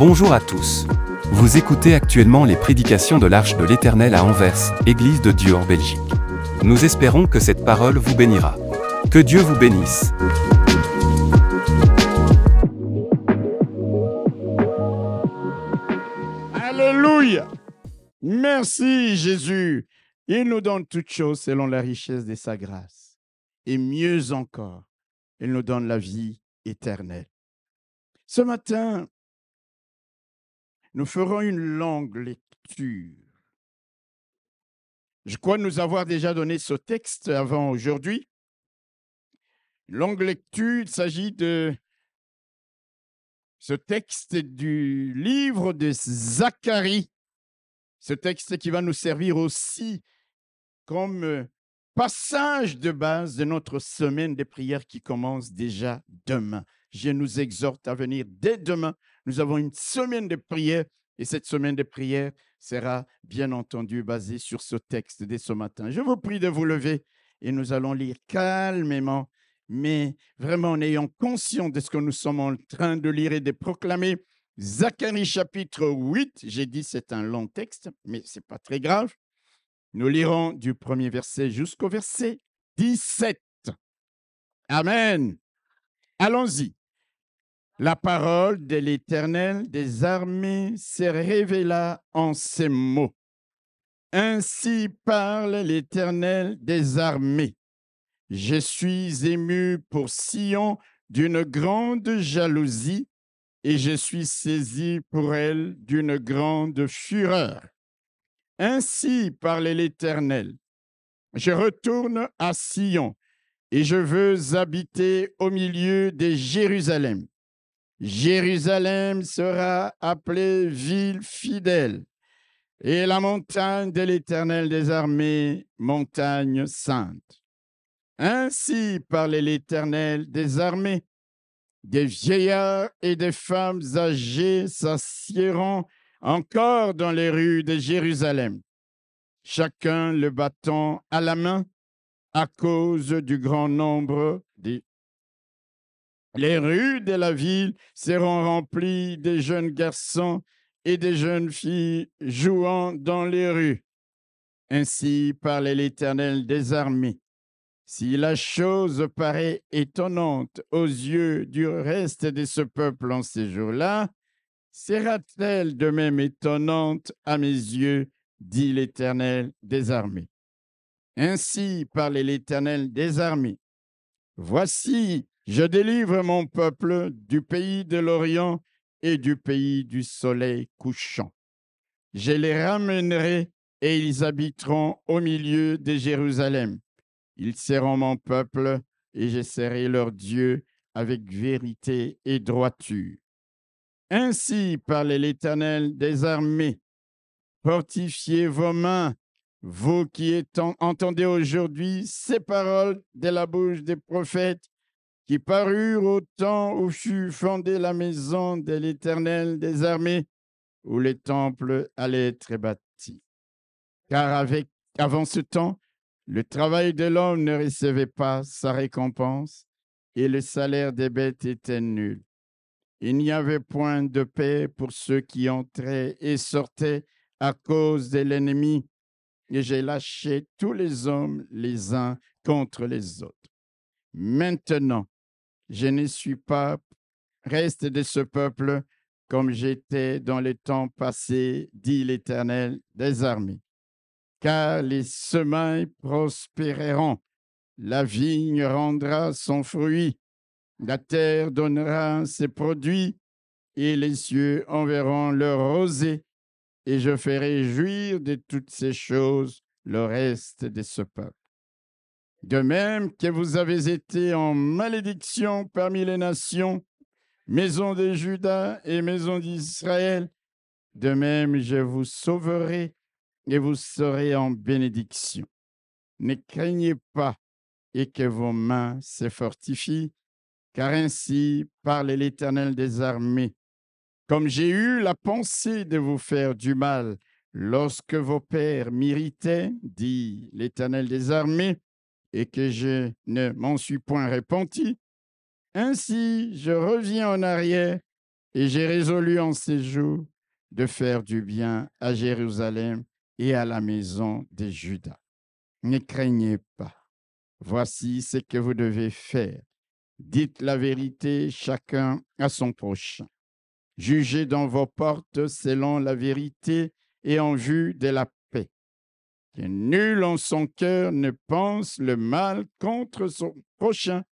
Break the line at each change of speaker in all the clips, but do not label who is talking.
Bonjour à tous. Vous écoutez actuellement les prédications de l'Arche de l'Éternel à Anvers, Église de Dieu en Belgique. Nous espérons que cette parole vous bénira. Que Dieu vous bénisse.
Alléluia! Merci Jésus. Il nous donne toutes choses selon la richesse de sa grâce. Et mieux encore, il nous donne la vie éternelle. Ce matin, nous ferons une longue lecture. Je crois nous avoir déjà donné ce texte avant aujourd'hui. Longue lecture, il s'agit de ce texte du livre de Zacharie. Ce texte qui va nous servir aussi comme passage de base de notre semaine de prière qui commence déjà demain. Je nous exhorte à venir dès demain. Nous avons une semaine de prière et cette semaine de prière sera bien entendu basée sur ce texte dès ce matin. Je vous prie de vous lever et nous allons lire calmement, mais vraiment en ayant conscience de ce que nous sommes en train de lire et de proclamer. Zacharie chapitre 8, j'ai dit c'est un long texte, mais ce n'est pas très grave. Nous lirons du premier verset jusqu'au verset 17. Amen. Allons-y. La parole de l'Éternel des armées se révéla en ces mots. Ainsi parle l'Éternel des armées. Je suis ému pour Sion d'une grande jalousie et je suis saisi pour elle d'une grande fureur. Ainsi parle l'Éternel. Je retourne à Sion et je veux habiter au milieu de Jérusalem. Jérusalem sera appelée ville fidèle et la montagne de l'Éternel des armées, montagne sainte. Ainsi parle l'Éternel des armées. Des vieillards et des femmes âgées s'assiéront encore dans les rues de Jérusalem, chacun le bâton à la main à cause du grand nombre des... Les rues de la ville seront remplies de jeunes garçons et de jeunes filles jouant dans les rues. Ainsi parle l'Éternel des armées. Si la chose paraît étonnante aux yeux du reste de ce peuple en ces jours-là, sera-t-elle de même étonnante à mes yeux, dit l'Éternel des armées. Ainsi parle l'Éternel des armées. Voici, je délivre mon peuple du pays de l'Orient et du pays du soleil couchant. Je les ramènerai et ils habiteront au milieu de Jérusalem. Ils seront mon peuple et je serai leur Dieu avec vérité et droiture. Ainsi parle l'Éternel des armées. Fortifiez vos mains, vous qui entendez aujourd'hui ces paroles de la bouche des prophètes qui parurent au temps où fut fondée la maison de l'Éternel des armées, où le temple allait être bâti. Car avant ce temps, le travail de l'homme ne recevait pas sa récompense et le salaire des bêtes était nul. Il n'y avait point de paix pour ceux qui entraient et sortaient à cause de l'ennemi, et j'ai lâché tous les hommes les uns contre les autres. Maintenant, je ne suis pas reste de ce peuple comme j'étais dans les temps passés, dit l'Éternel des armées. Car les semailles prospéreront, la vigne rendra son fruit, la terre donnera ses produits, et les cieux enverront leur rosée, et je ferai jouir de toutes ces choses le reste de ce peuple. De même que vous avez été en malédiction parmi les nations, maison de Juda et maison d'Israël, de même je vous sauverai et vous serez en bénédiction. Ne craignez pas et que vos mains se fortifient, car ainsi parle l'Éternel des armées. Comme j'ai eu la pensée de vous faire du mal lorsque vos pères m'irritaient, dit l'Éternel des armées, et que je ne m'en suis point repenti, ainsi je reviens en arrière Et j'ai résolu en ces jours de faire du bien à Jérusalem et à la maison de Juda. Ne craignez pas. Voici ce que vous devez faire. Dites la vérité chacun à son prochain. Jugez dans vos portes selon la vérité et en vue de la paix. Que nul en son cœur ne pense le mal contre son prochain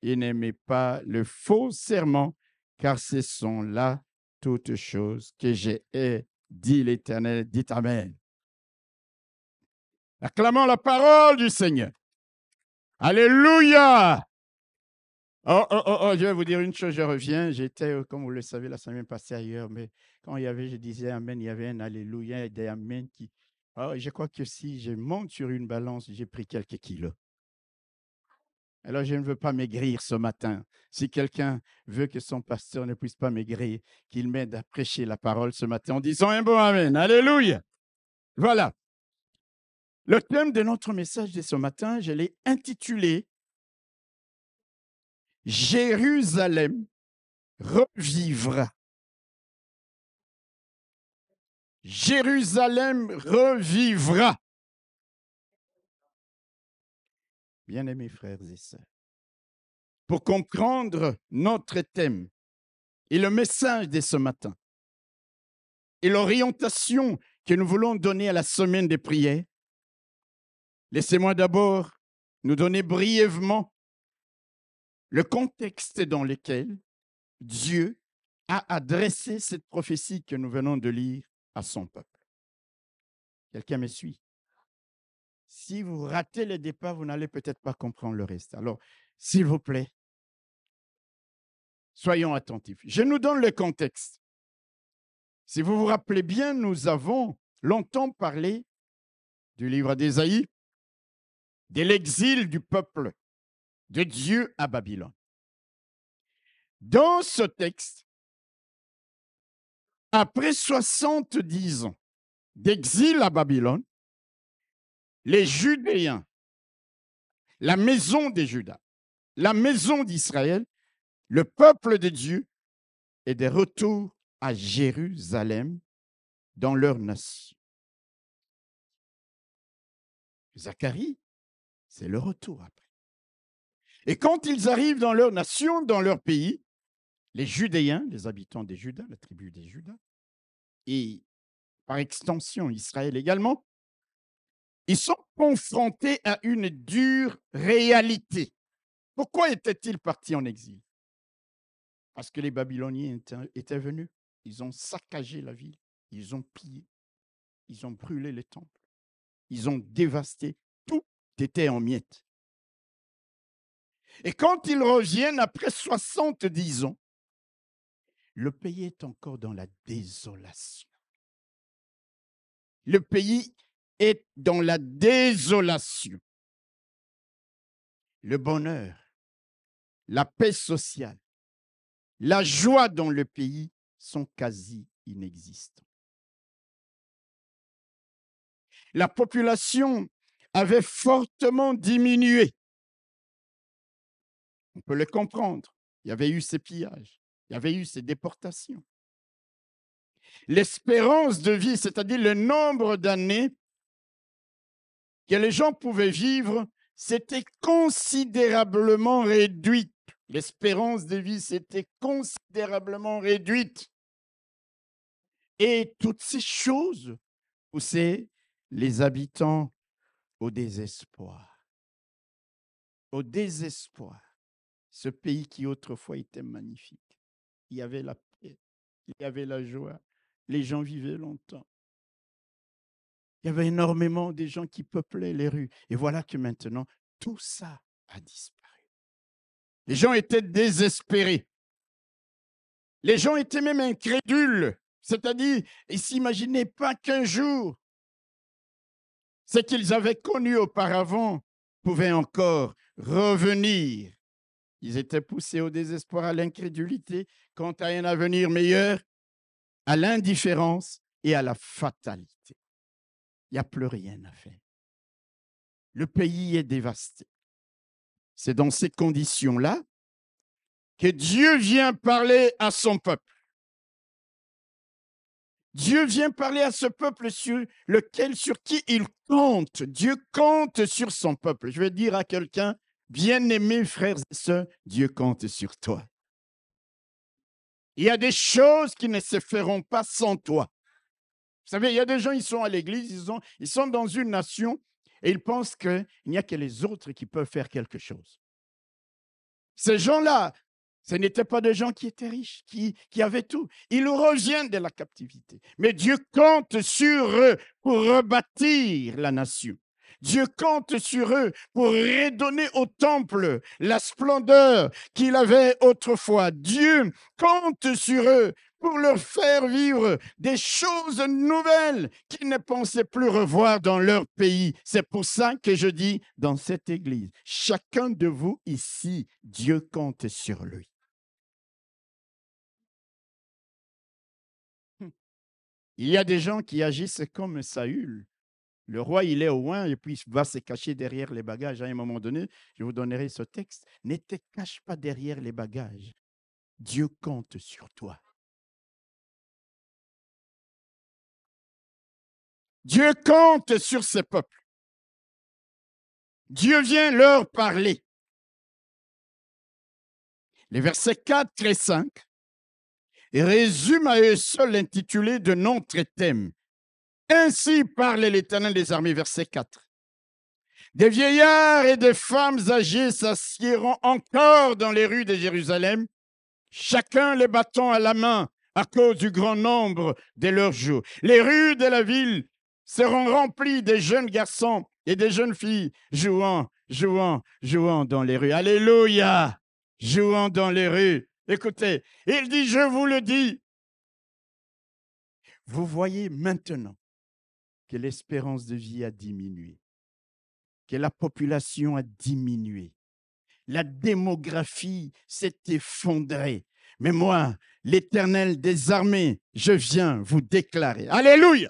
et n'aimez pas le faux serment, car ce sont là toutes choses que j'ai dit l'Éternel. Dites Amen. Acclamons la parole du Seigneur. Alléluia! Je vais vous dire une chose, je reviens. J'étais, comme vous le savez, la semaine passée ailleurs, mais quand je disais Amen, il y avait un Alléluia et des Amen qui. Je crois que si je monte sur une balance, j'ai pris quelques kilos. Alors, je ne veux pas maigrir ce matin. Si quelqu'un veut que son pasteur ne puisse pas maigrir, qu'il m'aide à prêcher la parole ce matin en disant un bon Amen. Alléluia! Voilà. Le thème de notre message de ce matin, je l'ai intitulé « Jérusalem revivra ». Jérusalem revivra. Bien-aimés frères et sœurs, pour comprendre notre thème et le message de ce matin et l'orientation que nous voulons donner à la semaine des prières, laissez-moi d'abord nous donner brièvement le contexte dans lequel Dieu a adressé cette prophétie que nous venons de lire à son peuple. Quelqu'un me suit? Si vous ratez le départ, vous n'allez peut-être pas comprendre le reste. Alors, s'il vous plaît, soyons attentifs. Je nous donne le contexte. Si vous vous rappelez bien, nous avons longtemps parlé du livre d'Ésaïe, de l'exil du peuple de Dieu à Babylone. Dans ce texte, après 70 ans d'exil à Babylone, les Judéens, la maison des Judas, la maison d'Israël, le peuple de Dieu est de retour à Jérusalem dans leur nation. Zacharie, c'est le retour après. Et quand ils arrivent dans leur nation, dans leur pays, les Judéens, les habitants des Judas, la tribu des Judas, et par extension Israël également, ils sont confrontés à une dure réalité. Pourquoi étaient-ils partis en exil? Parce que les Babyloniens étaient venus, ils ont saccagé la ville, ils ont pillé, ils ont brûlé les temples, ils ont dévasté, tout était en miettes. Et quand ils reviennent après 70 ans, le pays est encore dans la désolation. Le pays est dans la désolation. Le bonheur, la paix sociale, la joie dans le pays sont quasi inexistants. La population avait fortement diminué. On peut le comprendre. Il y avait eu ces pillages, il y avait eu ces déportations. L'espérance de vie, c'est-à-dire le nombre d'années que les gens pouvaient vivre, s'était considérablement réduite. L'espérance de vie s'était considérablement réduite. Et toutes ces choses poussaient les habitants au désespoir. Au désespoir. Ce pays qui autrefois était magnifique. Il y avait la paix, il y avait la joie. Les gens vivaient longtemps. Il y avait énormément de gens qui peuplaient les rues. Et voilà que maintenant, tout ça a disparu. Les gens étaient désespérés. Les gens étaient même incrédules. C'est-à-dire, ils ne s'imaginaient pas qu'un jour, ce qu'ils avaient connu auparavant pouvait encore revenir. Ils étaient poussés au désespoir, à l'incrédulité, quant à un avenir meilleur, à l'indifférence et à la fatalité. Il n'y a plus rien à faire. Le pays est dévasté. C'est dans ces conditions-là que Dieu vient parler à son peuple. Dieu vient parler à ce peuple sur qui il compte. Dieu compte sur son peuple. Je vais dire à quelqu'un, bien-aimé frères et sœurs, Dieu compte sur toi. Il y a des choses qui ne se feront pas sans toi. Vous savez, il y a des gens, ils sont à l'église, ils sont dans une nation et ils pensent qu'il n'y a que les autres qui peuvent faire quelque chose. Ces gens-là, ce n'étaient pas des gens qui étaient riches, qui avaient tout. Ils reviennent de la captivité. Mais Dieu compte sur eux pour rebâtir la nation. Dieu compte sur eux pour redonner au temple la splendeur qu'il avait autrefois. Dieu compte sur eux pour leur faire vivre des choses nouvelles qu'ils ne pensaient plus revoir dans leur pays. C'est pour ça que je dis dans cette église, chacun de vous ici, Dieu compte sur lui. Il y a des gens qui agissent comme Saül. Le roi, il est au loin et puis il va se cacher derrière les bagages. À un moment donné, je vous donnerai ce texte. Ne te cache pas derrière les bagages. Dieu compte sur toi. Dieu compte sur ses peuples. Dieu vient leur parler. Les versets 4 et 5 résument à eux seuls l'intitulé de notre thème. Ainsi parle l'Éternel des armées, verset 4. Des vieillards et des femmes âgées s'assiéront encore dans les rues de Jérusalem, chacun les bâton à la main à cause du grand nombre de leurs jours. Les rues de la ville seront remplies de jeunes garçons et de jeunes filles jouant dans les rues. Alléluia! Jouant dans les rues. Écoutez, il dit, je vous le dis, vous voyez maintenant que l'espérance de vie a diminué, que la population a diminué, la démographie s'est effondrée. Mais moi, l'Éternel des armées, je viens vous déclarer. Alléluia!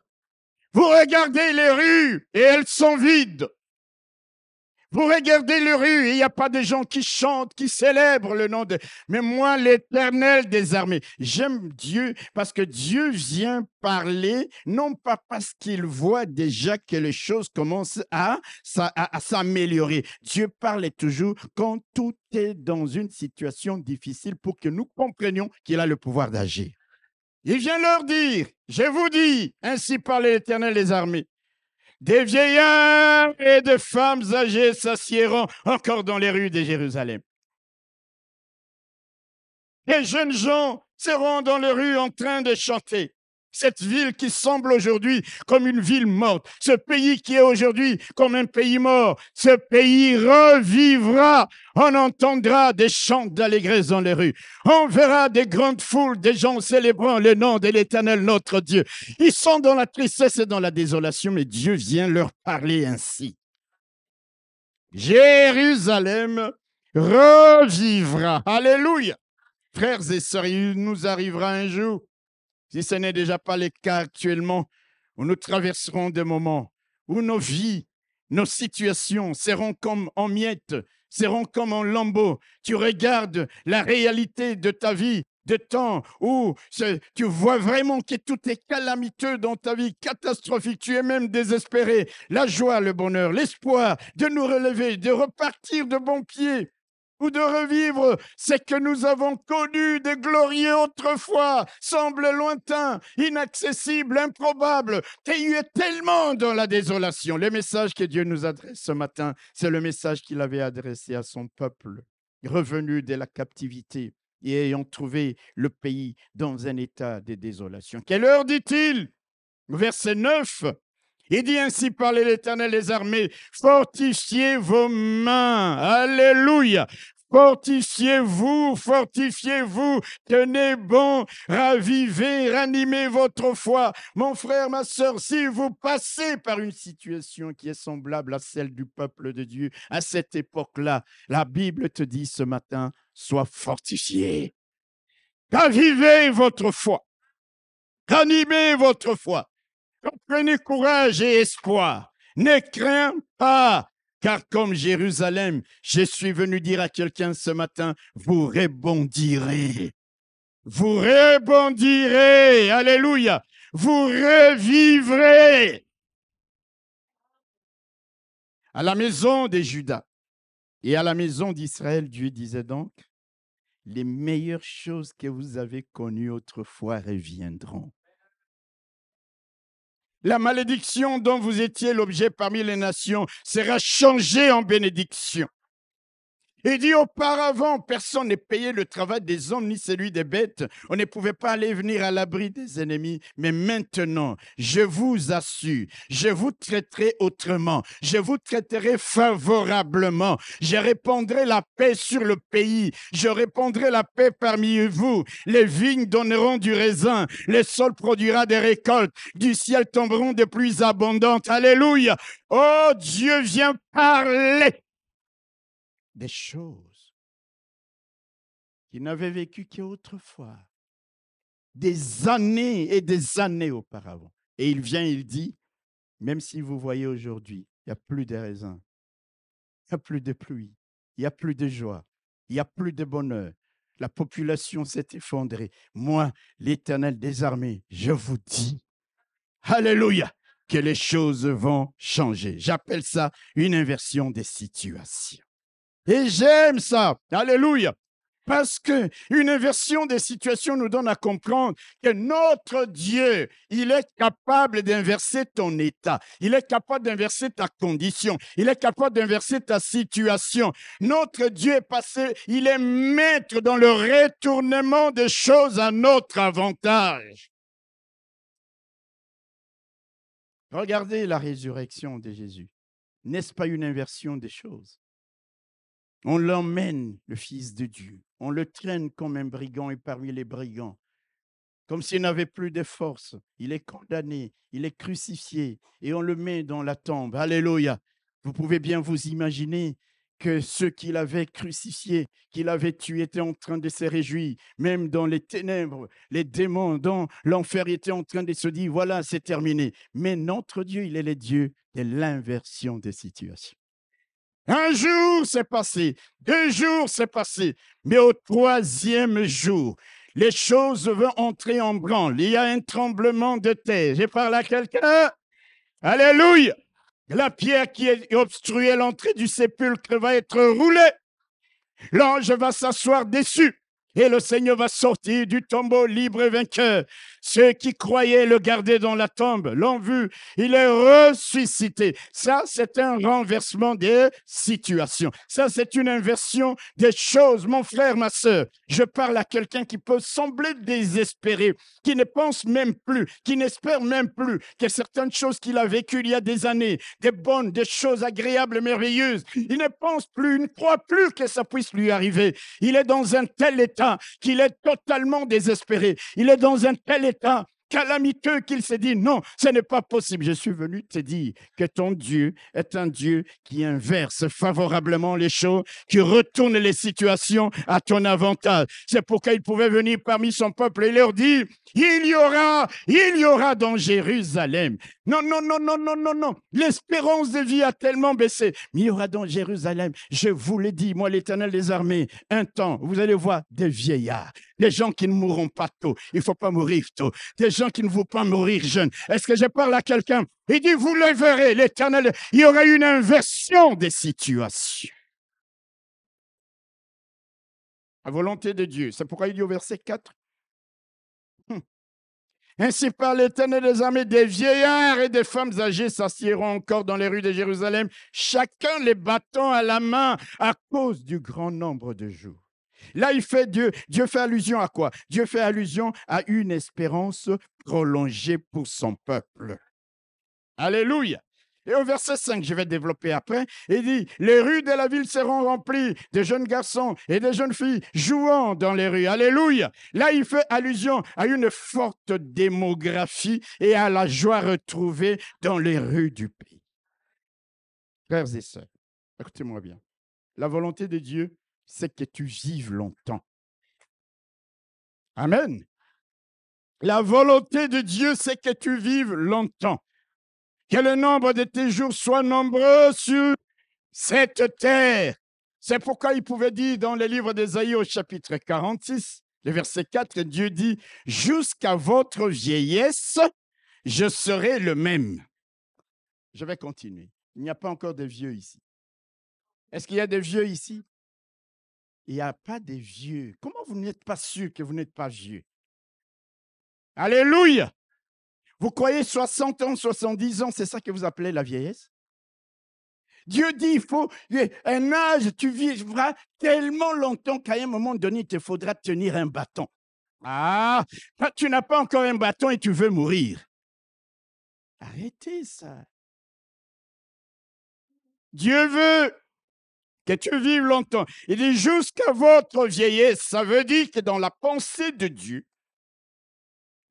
Vous regardez les rues et elles sont vides. Vous regardez les rues et il n'y a pas de gens qui chantent, qui célèbrent le nom de... Mais moi, l'Éternel des armées, j'aime Dieu parce que Dieu vient parler, non pas parce qu'il voit déjà que les choses commencent à s'améliorer. Dieu parle toujours quand tout est dans une situation difficile pour que nous comprenions qu'il a le pouvoir d'agir. Il vient leur dire, je vous dis, ainsi parle l'Éternel des armées, des vieillards et de femmes âgées s'assiéront encore dans les rues de Jérusalem. Les jeunes gens seront dans les rues en train de chanter. Cette ville qui semble aujourd'hui comme une ville morte, ce pays qui est aujourd'hui comme un pays mort, ce pays revivra. On entendra des chants d'allégresse dans les rues. On verra des grandes foules, des gens célébrant le nom de l'Éternel, notre Dieu. Ils sont dans la tristesse et dans la désolation, mais Dieu vient leur parler ainsi. Jérusalem revivra. Alléluia. Frères et sœurs, il nous arrivera un jour, si ce n'est déjà pas le cas actuellement, où nous traverserons des moments où nos vies, nos situations seront comme en miettes, seront comme en lambeaux. Tu regardes la réalité de ta vie, de temps où tu vois vraiment que tout est calamiteux dans ta vie, catastrophique, tu es même désespéré. La joie, le bonheur, l'espoir de nous relever, de repartir de bon pied, ou de revivre ce que nous avons connu de glorieux autrefois, semble lointain, inaccessible, improbable. Tu es tellement dans la désolation. Le message que Dieu nous adresse ce matin, c'est le message qu'il avait adressé à son peuple, revenu de la captivité et ayant trouvé le pays dans un état de désolation. Quelle heure dit-il? Verset 9. Il dit ainsi, parle l'Éternel des armées, fortifiez vos mains. Alléluia. Fortifiez-vous, tenez bon, ravivez, ranimez votre foi. Mon frère, ma sœur, si vous passez par une situation qui est semblable à celle du peuple de Dieu, à cette époque-là, la Bible te dit ce matin, sois fortifié. Ravivez votre foi. Ranimez votre foi. Prenez courage et espoir. Ne crains pas, car comme Jérusalem, je suis venu dire à quelqu'un ce matin, vous rebondirez. Vous rebondirez. Alléluia. vous revivrez. À la maison de Juda et à la maison d'Israël, Dieu disait donc, les meilleures choses que vous avez connues autrefois reviendront. La malédiction dont vous étiez l'objet parmi les nations sera changée en bénédiction. Il dit auparavant, personne n'est payé le travail des hommes ni celui des bêtes. On ne pouvait pas aller venir à l'abri des ennemis. Mais maintenant, je vous assure, je vous traiterai autrement. Je vous traiterai favorablement. Je répandrai la paix sur le pays. Je répandrai la paix parmi vous. Les vignes donneront du raisin. Le sol produira des récoltes. Du ciel tomberont des pluies abondantes. Alléluia. Oh, Dieu vient parler des choses qu'il n'avait vécues qu'autrefois, des années et des années auparavant. Et il vient, il dit, même si vous voyez aujourd'hui, il n'y a plus de raisins, il n'y a plus de pluie, il n'y a plus de joie, il n'y a plus de bonheur. La population s'est effondrée. Moi, l'Éternel des armées, je vous dis, alléluia, que les choses vont changer. J'appelle ça une inversion des situations. Et j'aime ça. Alléluia. Parce qu'une inversion des situations nous donne à comprendre que notre Dieu, il est capable d'inverser ton état. Il est capable d'inverser ta condition. Il est capable d'inverser ta situation. Notre Dieu est passé, il est maître dans le retournement des choses à notre avantage. Regardez la résurrection de Jésus. N'est-ce pas une inversion des choses? On l'emmène, le Fils de Dieu. On le traîne comme un brigand et parmi les brigands. Comme s'il n'avait plus de force. Il est condamné, il est crucifié et on le met dans la tombe. Alléluia. Vous pouvez bien vous imaginer que ceux qui l'avaient crucifié, qui l'avaient tué, étaient en train de se réjouir. Même dans les ténèbres, les démons, dans l'enfer, étaient en train de se dire, voilà, c'est terminé. Mais notre Dieu, il est le Dieu de l'inversion des situations. Un jour, c'est passé. 2 jours, c'est passé. Mais au 3e jour, les choses vont entrer en branle. Il y a un tremblement de terre. Je parle à quelqu'un. Alléluia. La pierre qui obstruait l'entrée du sépulcre va être roulée. L'ange va s'asseoir dessus. Et le Seigneur va sortir du tombeau libre et vainqueur. Ceux qui croyaient le garder dans la tombe l'ont vu. Il est ressuscité. Ça, c'est un renversement des situations. Ça, c'est une inversion des choses. Mon frère, ma sœur, je parle à quelqu'un qui peut sembler désespéré, qui ne pense même plus, qui n'espère même plus que certaines choses qu'il a vécues il y a des années, des bonnes, des choses agréables, merveilleuses, il ne pense plus, il ne croit plus que ça puisse lui arriver. Il est dans un tel état qu'il est totalement désespéré. Il est dans un tel état calamiteux qu'il s'est dit non, ce n'est pas possible. Je suis venu te dire que ton Dieu est un Dieu qui inverse favorablement les choses, qui retourne les situations à ton avantage. C'est pourquoi il pouvait venir parmi son peuple et leur dire il y aura dans Jérusalem. Non, non, non, non, non, non, non. L'espérance de vie a tellement baissé. Mais il y aura dans Jérusalem, je vous l'ai dit, moi l'Éternel des armées, un temps, vous allez voir des vieillards, des gens qui ne mourront pas tôt. Il ne faut pas mourir tôt. Des gens qui ne vont pas mourir jeunes. Est-ce que je parle à quelqu'un? Il dit, vous le verrez, l'Éternel, il y aura une inversion des situations. La volonté de Dieu. C'est pourquoi il dit au verset 4, ainsi par l'Éternel des armées, des vieillards et des femmes âgées s'assiéront encore dans les rues de Jérusalem, chacun les bâtons à la main à cause du grand nombre de jours. Là, Dieu fait allusion à quoi? Dieu fait allusion à une espérance prolongée pour son peuple. Alléluia. Et au verset 5, je vais développer après, il dit, les rues de la ville seront remplies de jeunes garçons et de jeunes filles jouant dans les rues. Alléluia. Là, il fait allusion à une forte démographie et à la joie retrouvée dans les rues du pays. Frères et sœurs, écoutez-moi bien. La volonté de Dieu, c'est que tu vives longtemps. Amen. La volonté de Dieu, c'est que tu vives longtemps. Que le nombre de tes jours soit nombreux sur cette terre. C'est pourquoi il pouvait dire dans le livre d'Ésaïe au chapitre 46, le verset 4, Dieu dit « Jusqu'à votre vieillesse, je serai le même. Je vais continuer. Il n'y a pas encore de vieux ici. Est-ce qu'il y a des vieux ici? Il n'y a pas de vieux. Comment vous n'êtes pas sûr que vous n'êtes pas vieux? Alléluia! Vous croyez 60 ans, 70 ans, c'est ça que vous appelez la vieillesse? Dieu dit, il faut un âge, tu vivras tellement longtemps qu'à un moment donné, il te faudra tenir un bâton. Ah, tu n'as pas encore un bâton et tu veux mourir. Arrêtez ça. Dieu veut que tu vives longtemps. Il dit jusqu'à votre vieillesse. Ça veut dire que dans la pensée de Dieu,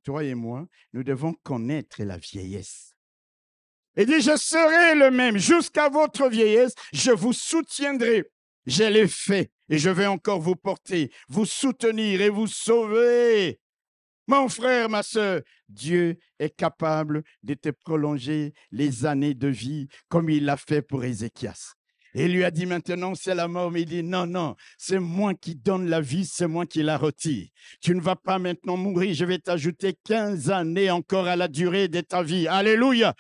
toi et moi, nous devons connaître la vieillesse. Il dit, je serai le même jusqu'à votre vieillesse, je vous soutiendrai. Je l'ai fait et je vais encore vous porter, vous soutenir et vous sauver. Mon frère, ma soeur, Dieu est capable de te prolonger les années de vie comme il l'a fait pour Ézéchias. Et il lui a dit maintenant, c'est la mort. Mais il dit, non, non, c'est moi qui donne la vie, c'est moi qui la retire. Tu ne vas pas maintenant mourir, je vais t'ajouter 15 années encore à la durée de ta vie. Alléluia.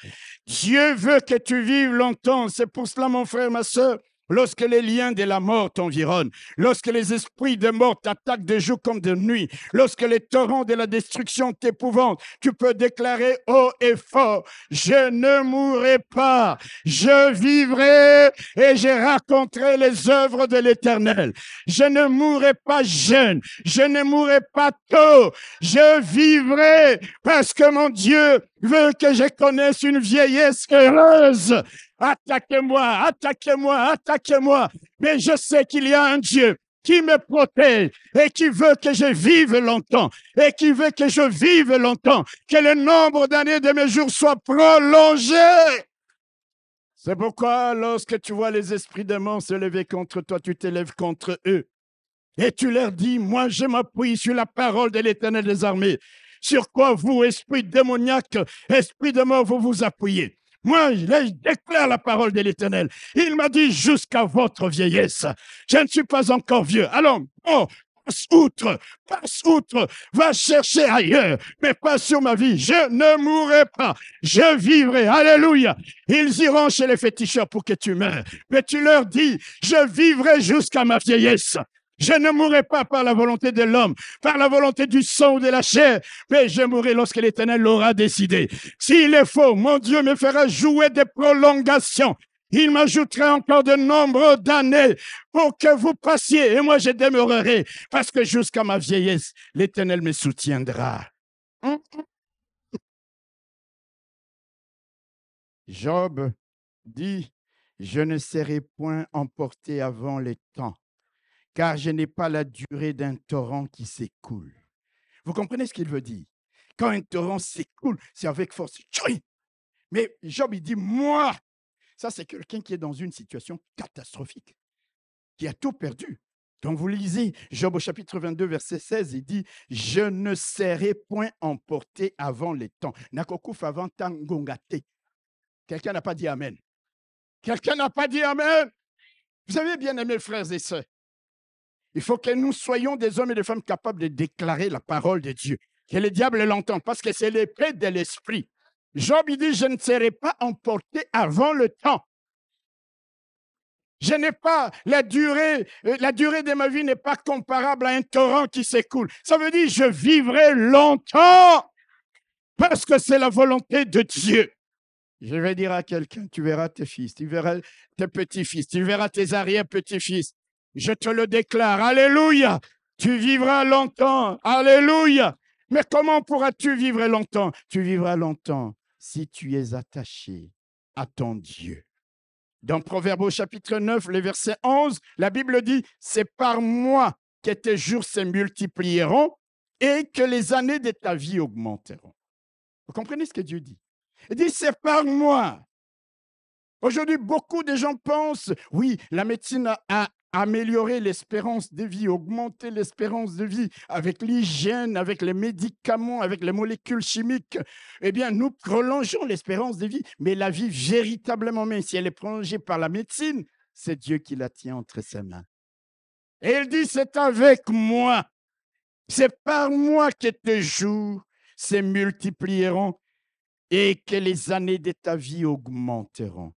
Dieu veut que tu vives longtemps. C'est pour cela, mon frère, ma soeur, lorsque les liens de la mort t'environnent, lorsque les esprits de mort t'attaquent de jour comme de nuit, lorsque les torrents de la destruction t'épouvantent, tu peux déclarer haut et fort, je ne mourrai pas, je vivrai et je raconterai les œuvres de l'Éternel. Je ne mourrai pas jeune, je ne mourrai pas tôt, je vivrai parce que mon Dieu veut que je connaisse une vieillesse heureuse. Attaquez-moi, attaquez-moi, attaquez-moi. Mais je sais qu'il y a un Dieu qui me protège et qui veut que je vive longtemps et qui veut que je vive longtemps, que le nombre d'années de mes jours soit prolongé. C'est pourquoi lorsque tu vois les esprits démons se lever contre toi, tu t'élèves contre eux et tu leur dis, moi je m'appuie sur la parole de l'Éternel des armées. Sur quoi vous, esprit démoniaque, esprit de mort, vous vous appuyez? Moi, je déclare la parole de l'Éternel. Il m'a dit jusqu'à votre vieillesse. Je ne suis pas encore vieux. Alors, oh, passe outre, va chercher ailleurs, mais pas sur ma vie. Je ne mourrai pas, je vivrai. Alléluia. Ils iront chez les féticheurs pour que tu meurs. Mais tu leur dis, je vivrai jusqu'à ma vieillesse. Je ne mourrai pas par la volonté de l'homme, par la volonté du sang ou de la chair, mais je mourrai lorsque l'Éternel l'aura décidé. S'il est faux, mon Dieu me fera jouer des prolongations. Il m'ajoutera encore de nombreux d'années pour que vous passiez, et moi je demeurerai, parce que jusqu'à ma vieillesse, l'Éternel me soutiendra. Job dit, je ne serai point emporté avant les temps, car je n'ai pas la durée d'un torrent qui s'écoule. Vous comprenez ce qu'il veut dire? Quand un torrent s'écoule, c'est avec force. Mais Job, il dit, moi, ça c'est quelqu'un qui est dans une situation catastrophique, qui a tout perdu. Quand vous lisez Job au chapitre 22, verset 16, il dit, je ne serai point emporté avant les temps. Nakokouf avant tangongate. Quelqu'un n'a pas dit amen. Quelqu'un n'a pas dit amen. Vous avez bien aimé, frères et sœurs. Il faut que nous soyons des hommes et des femmes capables de déclarer la parole de Dieu. Que le diable l'entende, parce que c'est l'épée de l'esprit. Job, il dit, je ne serai pas emporté avant le temps. Je n'ai pas la durée de ma vie n'est pas comparable à un torrent qui s'écoule. Ça veut dire, je vivrai longtemps, parce que c'est la volonté de Dieu. Je vais dire à quelqu'un, tu verras tes fils, tu verras tes petits-fils, tu verras tes arrière-petits-fils. Je te le déclare, alléluia, tu vivras longtemps, alléluia. Mais comment pourras-tu vivre longtemps? Tu vivras longtemps si tu es attaché à ton Dieu. Dans Proverbes au chapitre 9, le verset 11, la Bible dit, c'est par moi que tes jours se multiplieront et que les années de ta vie augmenteront. Vous comprenez ce que Dieu dit? Il dit, c'est par moi. Aujourd'hui, beaucoup de gens pensent, oui, la médecine a amélioré l'espérance de vie, augmenté l'espérance de vie avec l'hygiène, avec les médicaments, avec les molécules chimiques. Eh bien, nous prolongeons l'espérance de vie, mais la vie véritablement, même si elle est prolongée par la médecine, c'est Dieu qui la tient entre ses mains. Et il dit, c'est avec moi, c'est par moi que tes jours se multiplieront et que les années de ta vie augmenteront.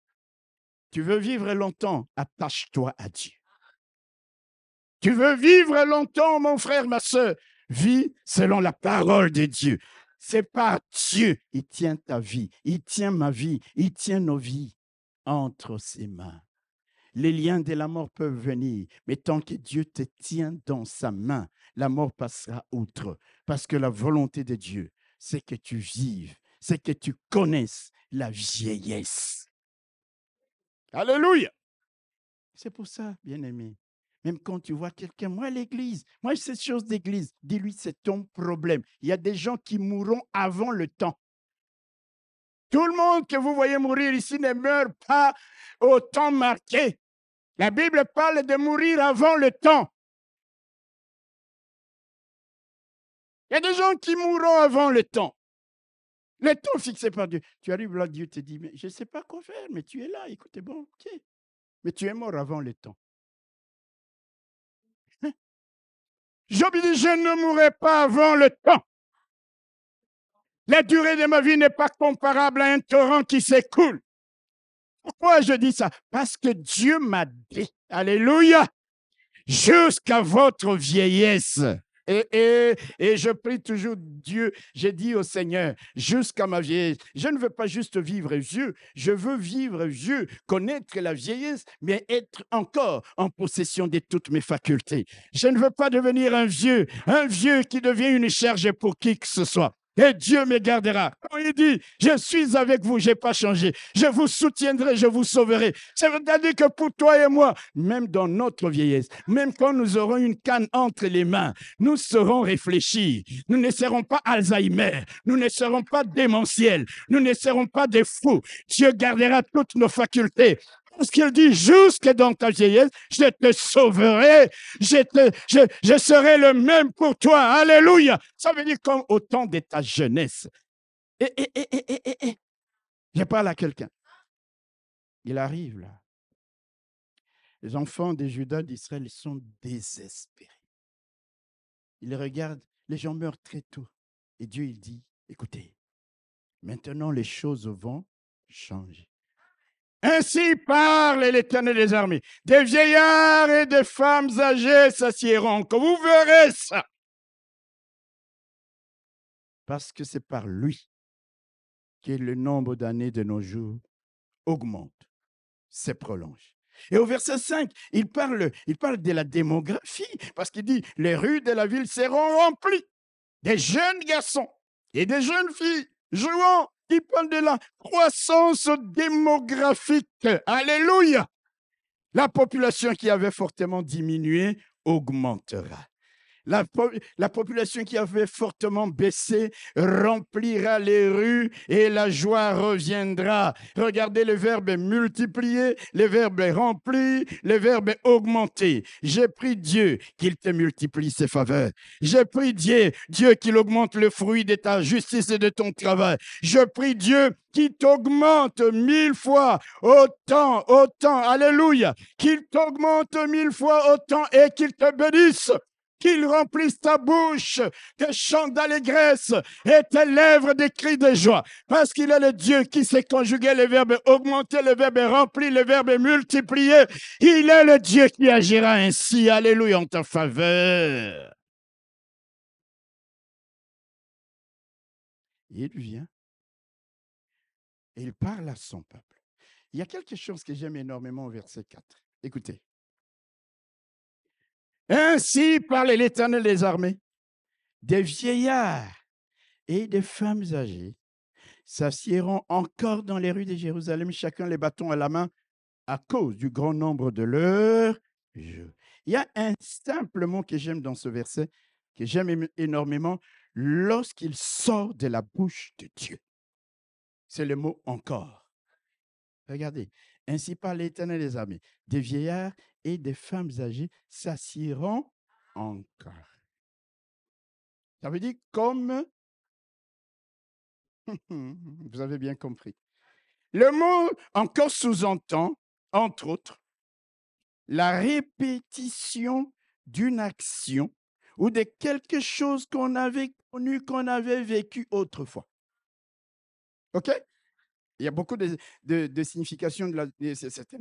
Tu veux vivre longtemps, attache-toi à Dieu. Tu veux vivre longtemps, mon frère, ma soeur, vis selon la parole de Dieu. C'est par Dieu, il tient ta vie, il tient ma vie, il tient nos vies entre ses mains. Les liens de la mort peuvent venir, mais tant que Dieu te tient dans sa main, la mort passera outre. Parce que la volonté de Dieu, c'est que tu vives, c'est que tu connaisses la vieillesse. Alléluia! C'est pour ça, bien-aimé. Même quand tu vois quelqu'un, moi, l'église, moi, cette chose d'église, dis-lui, c'est ton problème. Il y a des gens qui mourront avant le temps. Tout le monde que vous voyez mourir ici ne meurt pas au temps marqué. La Bible parle de mourir avant le temps. Il y a des gens qui mourront avant le temps. Le temps fixé par Dieu. Tu arrives là, Dieu te dit, mais je ne sais pas quoi faire, mais tu es là, écoutez, bon, ok. Mais tu es mort avant le temps. Hein? Job dit, je ne mourrai pas avant le temps. La durée de ma vie n'est pas comparable à un torrent qui s'écoule. Pourquoi je dis ça? Parce que Dieu m'a dit, alléluia, jusqu'à votre vieillesse. Et je prie toujours Dieu, j'ai dit au Seigneur, jusqu'à ma vieillesse. Je ne veux pas juste vivre vieux, je veux vivre vieux, connaître la vieillesse, mais être encore en possession de toutes mes facultés. Je ne veux pas devenir un vieux qui devient une charge pour qui que ce soit. Et Dieu me gardera. Quand il dit, je suis avec vous, je n'ai pas changé. Je vous soutiendrai, je vous sauverai. C'est-à-dire que pour toi et moi, même dans notre vieillesse, même quand nous aurons une canne entre les mains, nous serons réfléchis. Nous ne serons pas Alzheimer. Nous ne serons pas démentiels. Nous ne serons pas des fous. Dieu gardera toutes nos facultés. Parce qu'il dit, jusque dans ta vieillesse, je te sauverai, je serai le même pour toi. Alléluia. Ça veut dire comme au temps de ta jeunesse. Je parle à quelqu'un. Il arrive là. Les enfants de Judas d'Israël sont désespérés. Ils regardent, les gens meurent très tôt. Et Dieu, il dit, écoutez, maintenant les choses vont changer. Ainsi parle l'Éternel des armées. Des vieillards et des femmes âgées s'assiéront. Que vous verrez ça. Parce que c'est par lui que le nombre d'années de nos jours augmente, se prolonge. Et au verset 5, il parle de la démographie, parce qu'il dit, les rues de la ville seront remplies des jeunes garçons et des jeunes filles jouant. Il parle de la croissance démographique. Alléluia! La population qui avait fortement diminué augmentera. La population qui avait fortement baissé remplira les rues et la joie reviendra. Regardez le verbe multiplier, le verbe remplir, le verbe augmenter. J'ai prié Dieu qu'il te multiplie ses faveurs. J'ai prié Dieu qu'il augmente le fruit de ta justice et de ton travail. Je prie Dieu qu'il t'augmente 1000 fois autant, alléluia, qu'il t'augmente 1000 fois autant et qu'il te bénisse. Qu'il remplisse ta bouche de chants d'allégresse et tes lèvres de cris de joie. Parce qu'il est le Dieu qui sait conjuguer le verbe augmenter, le verbe remplir, le verbe multiplier. Il est le Dieu qui agira ainsi, alléluia, en ta faveur. Il vient et il parle à son peuple. Il y a quelque chose que j'aime énormément au verset 4. Écoutez. Ainsi parle l'Éternel des armées, des vieillards et des femmes âgées s'assiéront encore dans les rues de Jérusalem, chacun les bâtons à la main, à cause du grand nombre de leurs jeux. Il y a un simple mot que j'aime dans ce verset, que j'aime énormément, lorsqu'il sort de la bouche de Dieu. C'est le mot encore. Regardez, ainsi parle l'Éternel des armées, des vieillards et des femmes âgées s'assiéront encore. Ça veut dire comme... Vous avez bien compris. Le mot encore sous-entend, entre autres, la répétition d'une action ou de quelque chose qu'on avait connu, qu'on avait vécu autrefois. OK? Il y a beaucoup de significations, c'est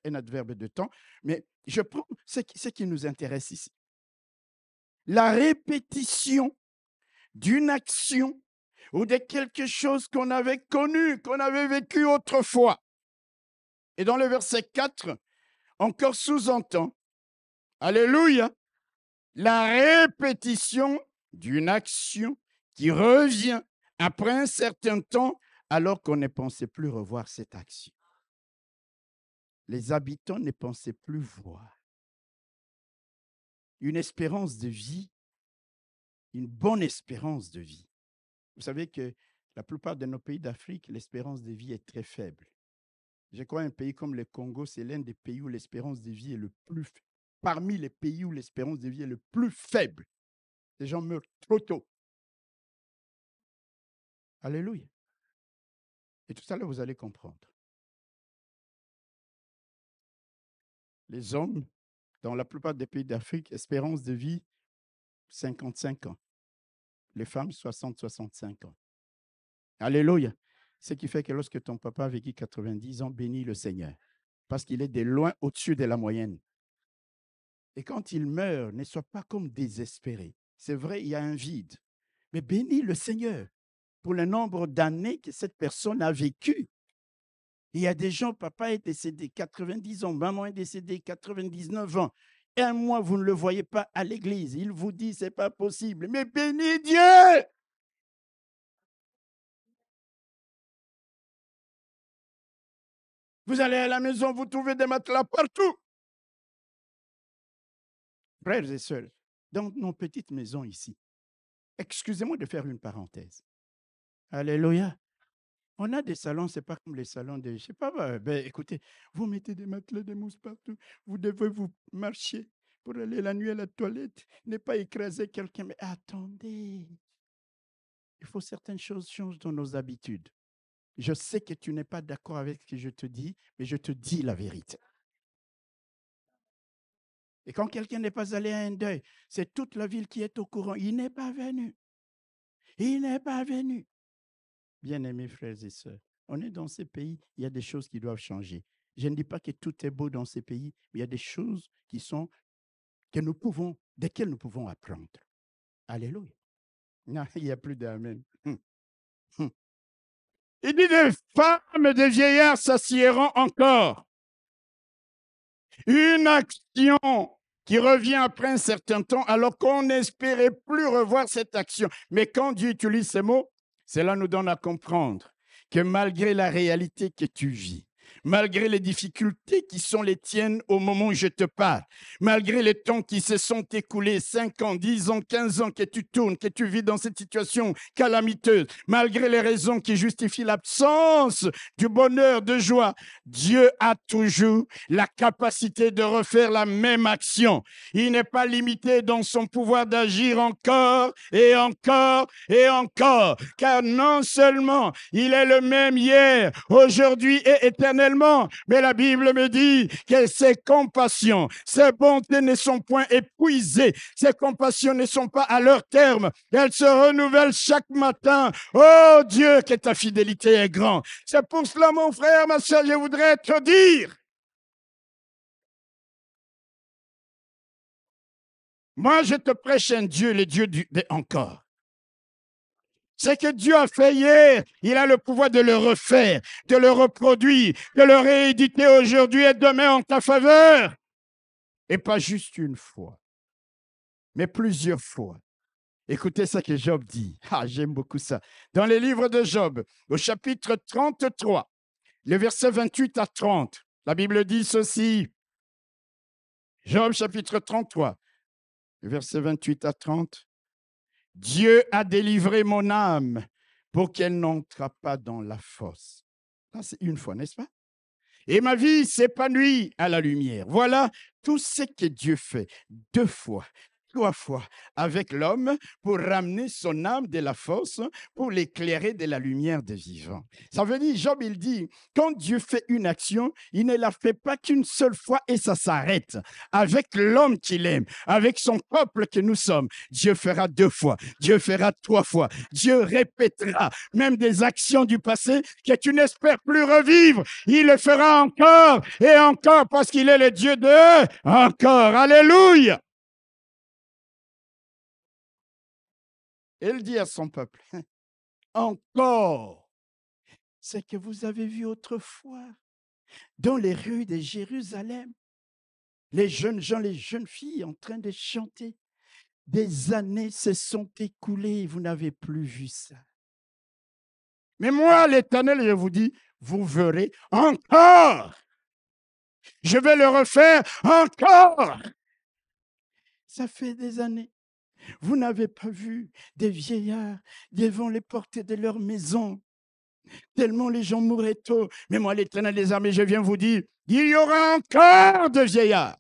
un adverbe de temps, mais je prends ce qui nous intéresse ici. La répétition d'une action ou de quelque chose qu'on avait connu, qu'on avait vécu autrefois. Et dans le verset 4, encore sous-entend, alléluia, la répétition d'une action qui revient après un certain temps alors qu'on ne pensait plus revoir cette action. Les habitants ne pensaient plus voir. Une espérance de vie, une bonne espérance de vie. Vous savez que la plupart de nos pays d'Afrique, l'espérance de vie est très faible. Je crois qu'un pays comme le Congo, c'est l'un des pays où l'espérance de vie est le plus faible. Parmi les pays où l'espérance de vie est le plus faible. Les gens meurent trop tôt. Alléluia. Et tout à l'heure, vous allez comprendre. Les hommes, dans la plupart des pays d'Afrique, espérance de vie, 55 ans. Les femmes, 60-65 ans. Alléluia. Ce qui fait que lorsque ton papa a vécu 90 ans, bénis le Seigneur. Parce qu'il est de loin au-dessus de la moyenne. Et quand il meurt, ne sois pas comme désespéré. C'est vrai, il y a un vide. Mais bénis le Seigneur pour le nombre d'années que cette personne a vécu. Il y a des gens, papa est décédé 90 ans, maman est décédée 99 ans. Et un mois, vous ne le voyez pas à l'église. Il vous dit, ce n'est pas possible. Mais bénis Dieu! Vous allez à la maison, vous trouvez des matelas partout. Frères et sœurs, dans nos petites maisons ici, excusez-moi de faire une parenthèse. Alléluia. On a des salons, ce n'est pas comme les salons de, je ne sais pas, écoutez, vous mettez des matelas, des mousses partout, vous devez vous marcher pour aller la nuit à la toilette, ne pas écraser quelqu'un. Mais attendez, il faut certaines choses changent dans nos habitudes. Je sais que tu n'es pas d'accord avec ce que je te dis, mais je te dis la vérité. Et quand quelqu'un n'est pas allé à un deuil, c'est toute la ville qui est au courant. Il n'est pas venu. Il n'est pas venu. Bien-aimés frères et sœurs, on est dans ces pays, il y a des choses qui doivent changer. Je ne dis pas que tout est beau dans ces pays, mais il y a des choses desquelles nous pouvons apprendre. Alléluia. Non, il n'y a plus d'amen. Il dit des femmes et des vieillards s'assiéront encore. Une action qui revient après un certain temps alors qu'on n'espérait plus revoir cette action. Mais quand Dieu utilise ces mots, cela nous donne à comprendre que malgré la réalité que tu vis, malgré les difficultés qui sont les tiennes au moment où je te parle, malgré les temps qui se sont écoulés, 5 ans, 10 ans, 15 ans que tu tournes, que tu vis dans cette situation calamiteuse, malgré les raisons qui justifient l'absence du bonheur, de joie, Dieu a toujours la capacité de refaire la même action. Il n'est pas limité dans son pouvoir d'agir encore et encore et encore, car non seulement il est le même hier, aujourd'hui et éternellement, mais la Bible me dit que ses compassions, ses bontés ne sont point épuisées, ses compassions ne sont pas à leur terme, elles se renouvellent chaque matin. Oh Dieu, que ta fidélité est grande. C'est pour cela, mon frère, ma soeur, je voudrais te dire, moi je te prêche un Dieu, le Dieu de encore. Ce que Dieu a fait hier, il a le pouvoir de le refaire, de le reproduire, de le rééditer aujourd'hui et demain en ta faveur. Et pas juste une fois, mais plusieurs fois. Écoutez ce que Job dit. Ah, j'aime beaucoup ça. Dans les livres de Job, au chapitre 33, le verset 28 à 30, la Bible dit ceci. Job, chapitre 33, le verset 28 à 30. Dieu a délivré mon âme pour qu'elle n'entre pas dans la fosse. Ça, c'est une fois, n'est-ce pas? Et ma vie s'épanouit à la lumière. Voilà tout ce que Dieu fait 2 fois, 3 fois avec l'homme pour ramener son âme de la fosse, pour l'éclairer de la lumière des vivants. Ça veut dire, Job, il dit, quand Dieu fait une action, il ne la fait pas qu'une seule fois et ça s'arrête. Avec l'homme qu'il aime, avec son peuple que nous sommes, Dieu fera 2 fois, Dieu fera 3 fois, Dieu répétera même des actions du passé que tu n'espères plus revivre. Il le fera encore et encore parce qu'il est le Dieu de encore. Alléluia. Il dit à son peuple, encore ce que vous avez vu autrefois dans les rues de Jérusalem, les jeunes gens, les jeunes filles en train de chanter. Des années se sont écoulées et vous n'avez plus vu ça. Mais moi, l'Éternel, je vous dis, vous verrez encore. Je vais le refaire encore. Ça fait des années. Vous n'avez pas vu des vieillards devant les portes de leur maison, tellement les gens mouraient tôt. Mais moi, l'Éternel des armées, je viens vous dire, il y aura encore de vieillards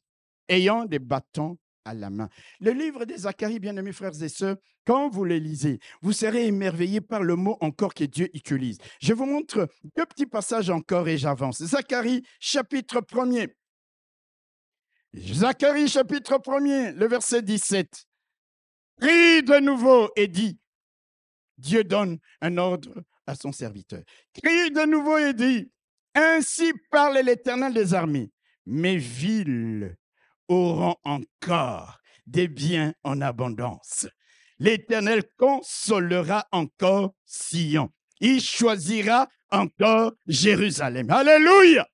ayant des bâtons à la main. Le livre de Zacharie, bien-aimés frères et sœurs, quand vous le lisez, vous serez émerveillés par le mot encore que Dieu utilise. Je vous montre 2 petits passages encore et j'avance. Zacharie, chapitre 1er. Zacharie, chapitre 1er, le verset 17. Crie de nouveau et dit, Dieu donne un ordre à son serviteur. Crie de nouveau et dit, ainsi parle l'Éternel des armées, mes villes auront encore des biens en abondance. L'Éternel consolera encore Sion. Il choisira encore Jérusalem. Alléluia!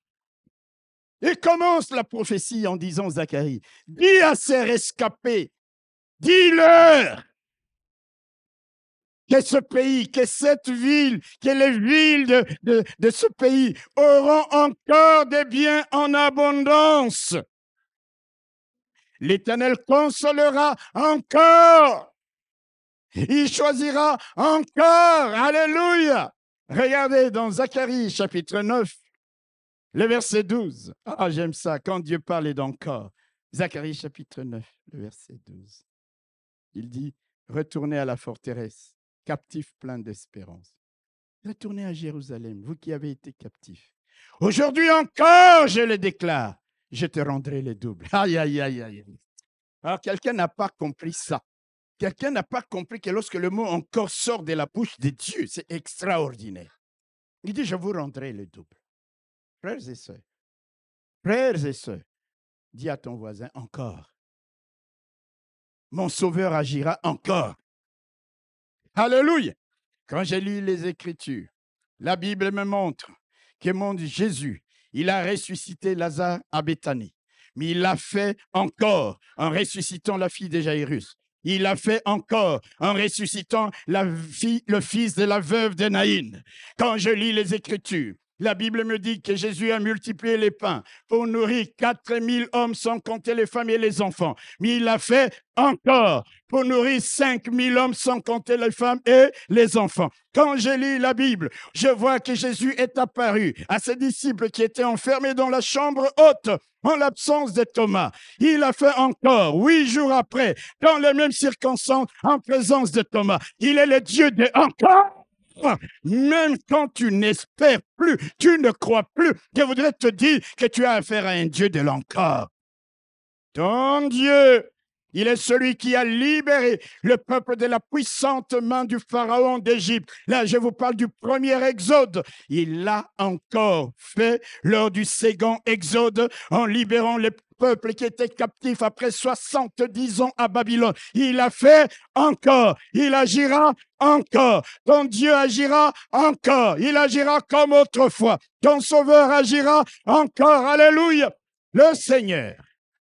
Et commence la prophétie en disant, Zacharie, dis à ces rescapés, dis-leur que ce pays, que cette ville, que les villes de ce pays auront encore des biens en abondance. L'Éternel consolera encore. Il choisira encore. Alléluia. Regardez dans Zacharie chapitre 9, le verset 12. Ah, j'aime ça, quand Dieu parle d'encore. Zacharie chapitre 9, le verset 12. Il dit, retournez à la forteresse, captifs pleins d'espérance. Retournez à Jérusalem, vous qui avez été captifs. Aujourd'hui encore, je le déclare, je te rendrai le double. Aïe, aïe, aïe, aïe. Alors, quelqu'un n'a pas compris ça. Quelqu'un n'a pas compris que lorsque le mot encore sort de la bouche de Dieu, c'est extraordinaire. Il dit, je vous rendrai le double. Frères et sœurs, dis à ton voisin encore. Mon Sauveur agira encore. Alléluia. Quand j'ai lu les Écritures, la Bible me montre que mon Jésus, il a ressuscité Lazare à Béthanie. Mais il l'a fait encore en ressuscitant la fille de Jairus. Il l'a fait encore en ressuscitant le fils de la veuve de Naïn. Quand je lis les Écritures, la Bible me dit que Jésus a multiplié les pains pour nourrir 4000 hommes sans compter les femmes et les enfants. Mais il l'a fait encore pour nourrir 5000 hommes sans compter les femmes et les enfants. Quand je lis la Bible, je vois que Jésus est apparu à ses disciples qui étaient enfermés dans la chambre haute en l'absence de Thomas. Il a fait encore, 8 jours après, dans les mêmes circonstances, en présence de Thomas. Il est le Dieu de encore. Même quand tu n'espères plus, tu ne crois plus, je voudrais te dire que tu as affaire à un Dieu de l'encore. Ton Dieu, il est celui qui a libéré le peuple de la puissante main du pharaon d'Égypte. Là, je vous parle du premier exode. Il l'a encore fait lors du second exode en libérant les peuples qui étaient captifs après 70 ans à Babylone. Il a fait encore. Il agira encore. Ton Dieu agira encore. Il agira comme autrefois. Ton Sauveur agira encore. Alléluia.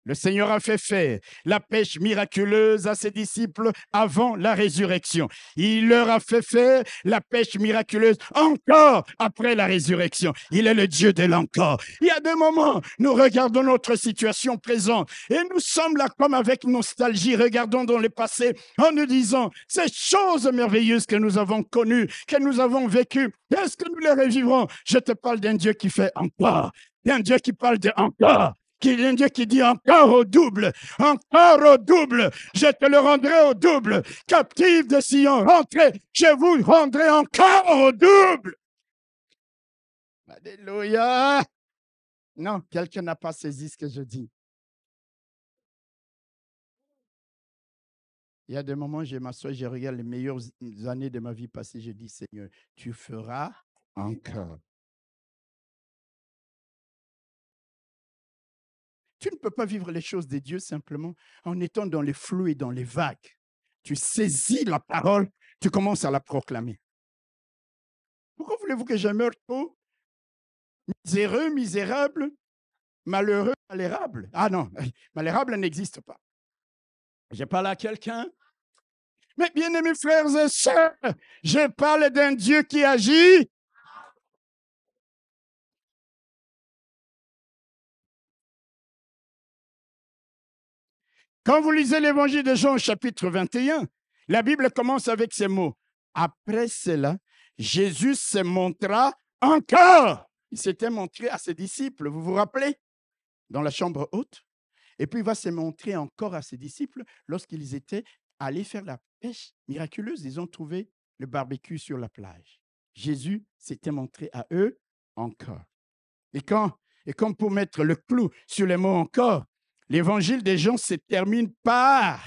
Le Seigneur a fait faire la pêche miraculeuse à ses disciples avant la résurrection. Il leur a fait faire la pêche miraculeuse encore après la résurrection. Il est le Dieu de l'encore. Il y a des moments, nous regardons notre situation présente et nous sommes là comme avec nostalgie, regardons dans le passé en nous disant, ces choses merveilleuses que nous avons connues, que nous avons vécues, est-ce que nous les revivrons? Je te parle d'un Dieu qui fait encore, d'un Dieu qui parle de encore. qu'il y a un Dieu qui dit encore au double, je te le rendrai au double. Captifs de Sion, rentrez, je vous rendrai encore au double. Alléluia. Non, quelqu'un n'a pas saisi ce que je dis. Il y a des moments, je m'assois, je regarde les meilleures années de ma vie passée, je dis, Seigneur, tu feras encore. Tu ne peux pas vivre les choses de Dieu simplement en étant dans les flous et dans les vagues. Tu saisis la parole, tu commences à la proclamer. Pourquoi voulez-vous que je meure trop? Miséreux, misérable, malheureux, malérable. Ah non, malérable n'existe pas. Je parle à quelqu'un. Mais bien-aimés frères et sœurs, je parle d'un Dieu qui agit. Quand vous lisez l'évangile de Jean, chapitre 21, la Bible commence avec ces mots. Après cela, Jésus se montra encore. Il s'était montré à ses disciples, vous vous rappelez, dans la chambre haute. Et puis il va se montrer encore à ses disciples lorsqu'ils étaient allés faire la pêche miraculeuse. Ils ont trouvé le barbecue sur la plage. Jésus s'était montré à eux encore. Et comme pour mettre le clou sur les mots encore, l'évangile des Jean se termine par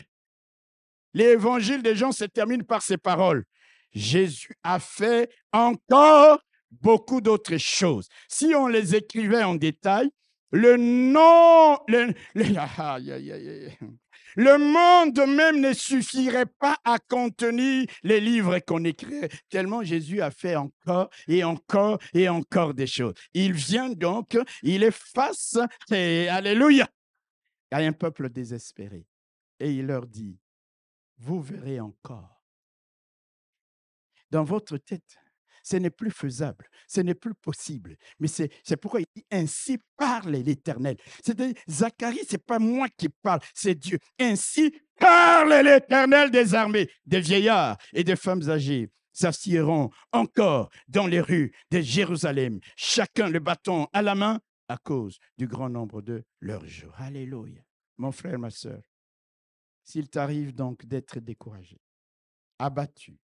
ces paroles. Jésus a fait encore beaucoup d'autres choses. Si on les écrivait en détail, le monde même ne suffirait pas à contenir les livres qu'on écrit, tellement Jésus a fait encore et encore et encore des choses. Il vient donc, il est face, et alléluia, à un peuple désespéré. Et il leur dit, vous verrez encore. Dans votre tête, ce n'est plus faisable, ce n'est plus possible. Mais c'est pourquoi il dit, ainsi parle l'Éternel. C'est-à-dire, Zacharie, ce n'est pas moi qui parle, c'est Dieu. Ainsi parle l'Éternel des armées, des vieillards et des femmes âgées s'assieront encore dans les rues de Jérusalem, chacun le bâton à la main à cause du grand nombre de leurs jours. Alléluia. Mon frère, ma sœur, s'il t'arrive donc d'être découragé, abattu,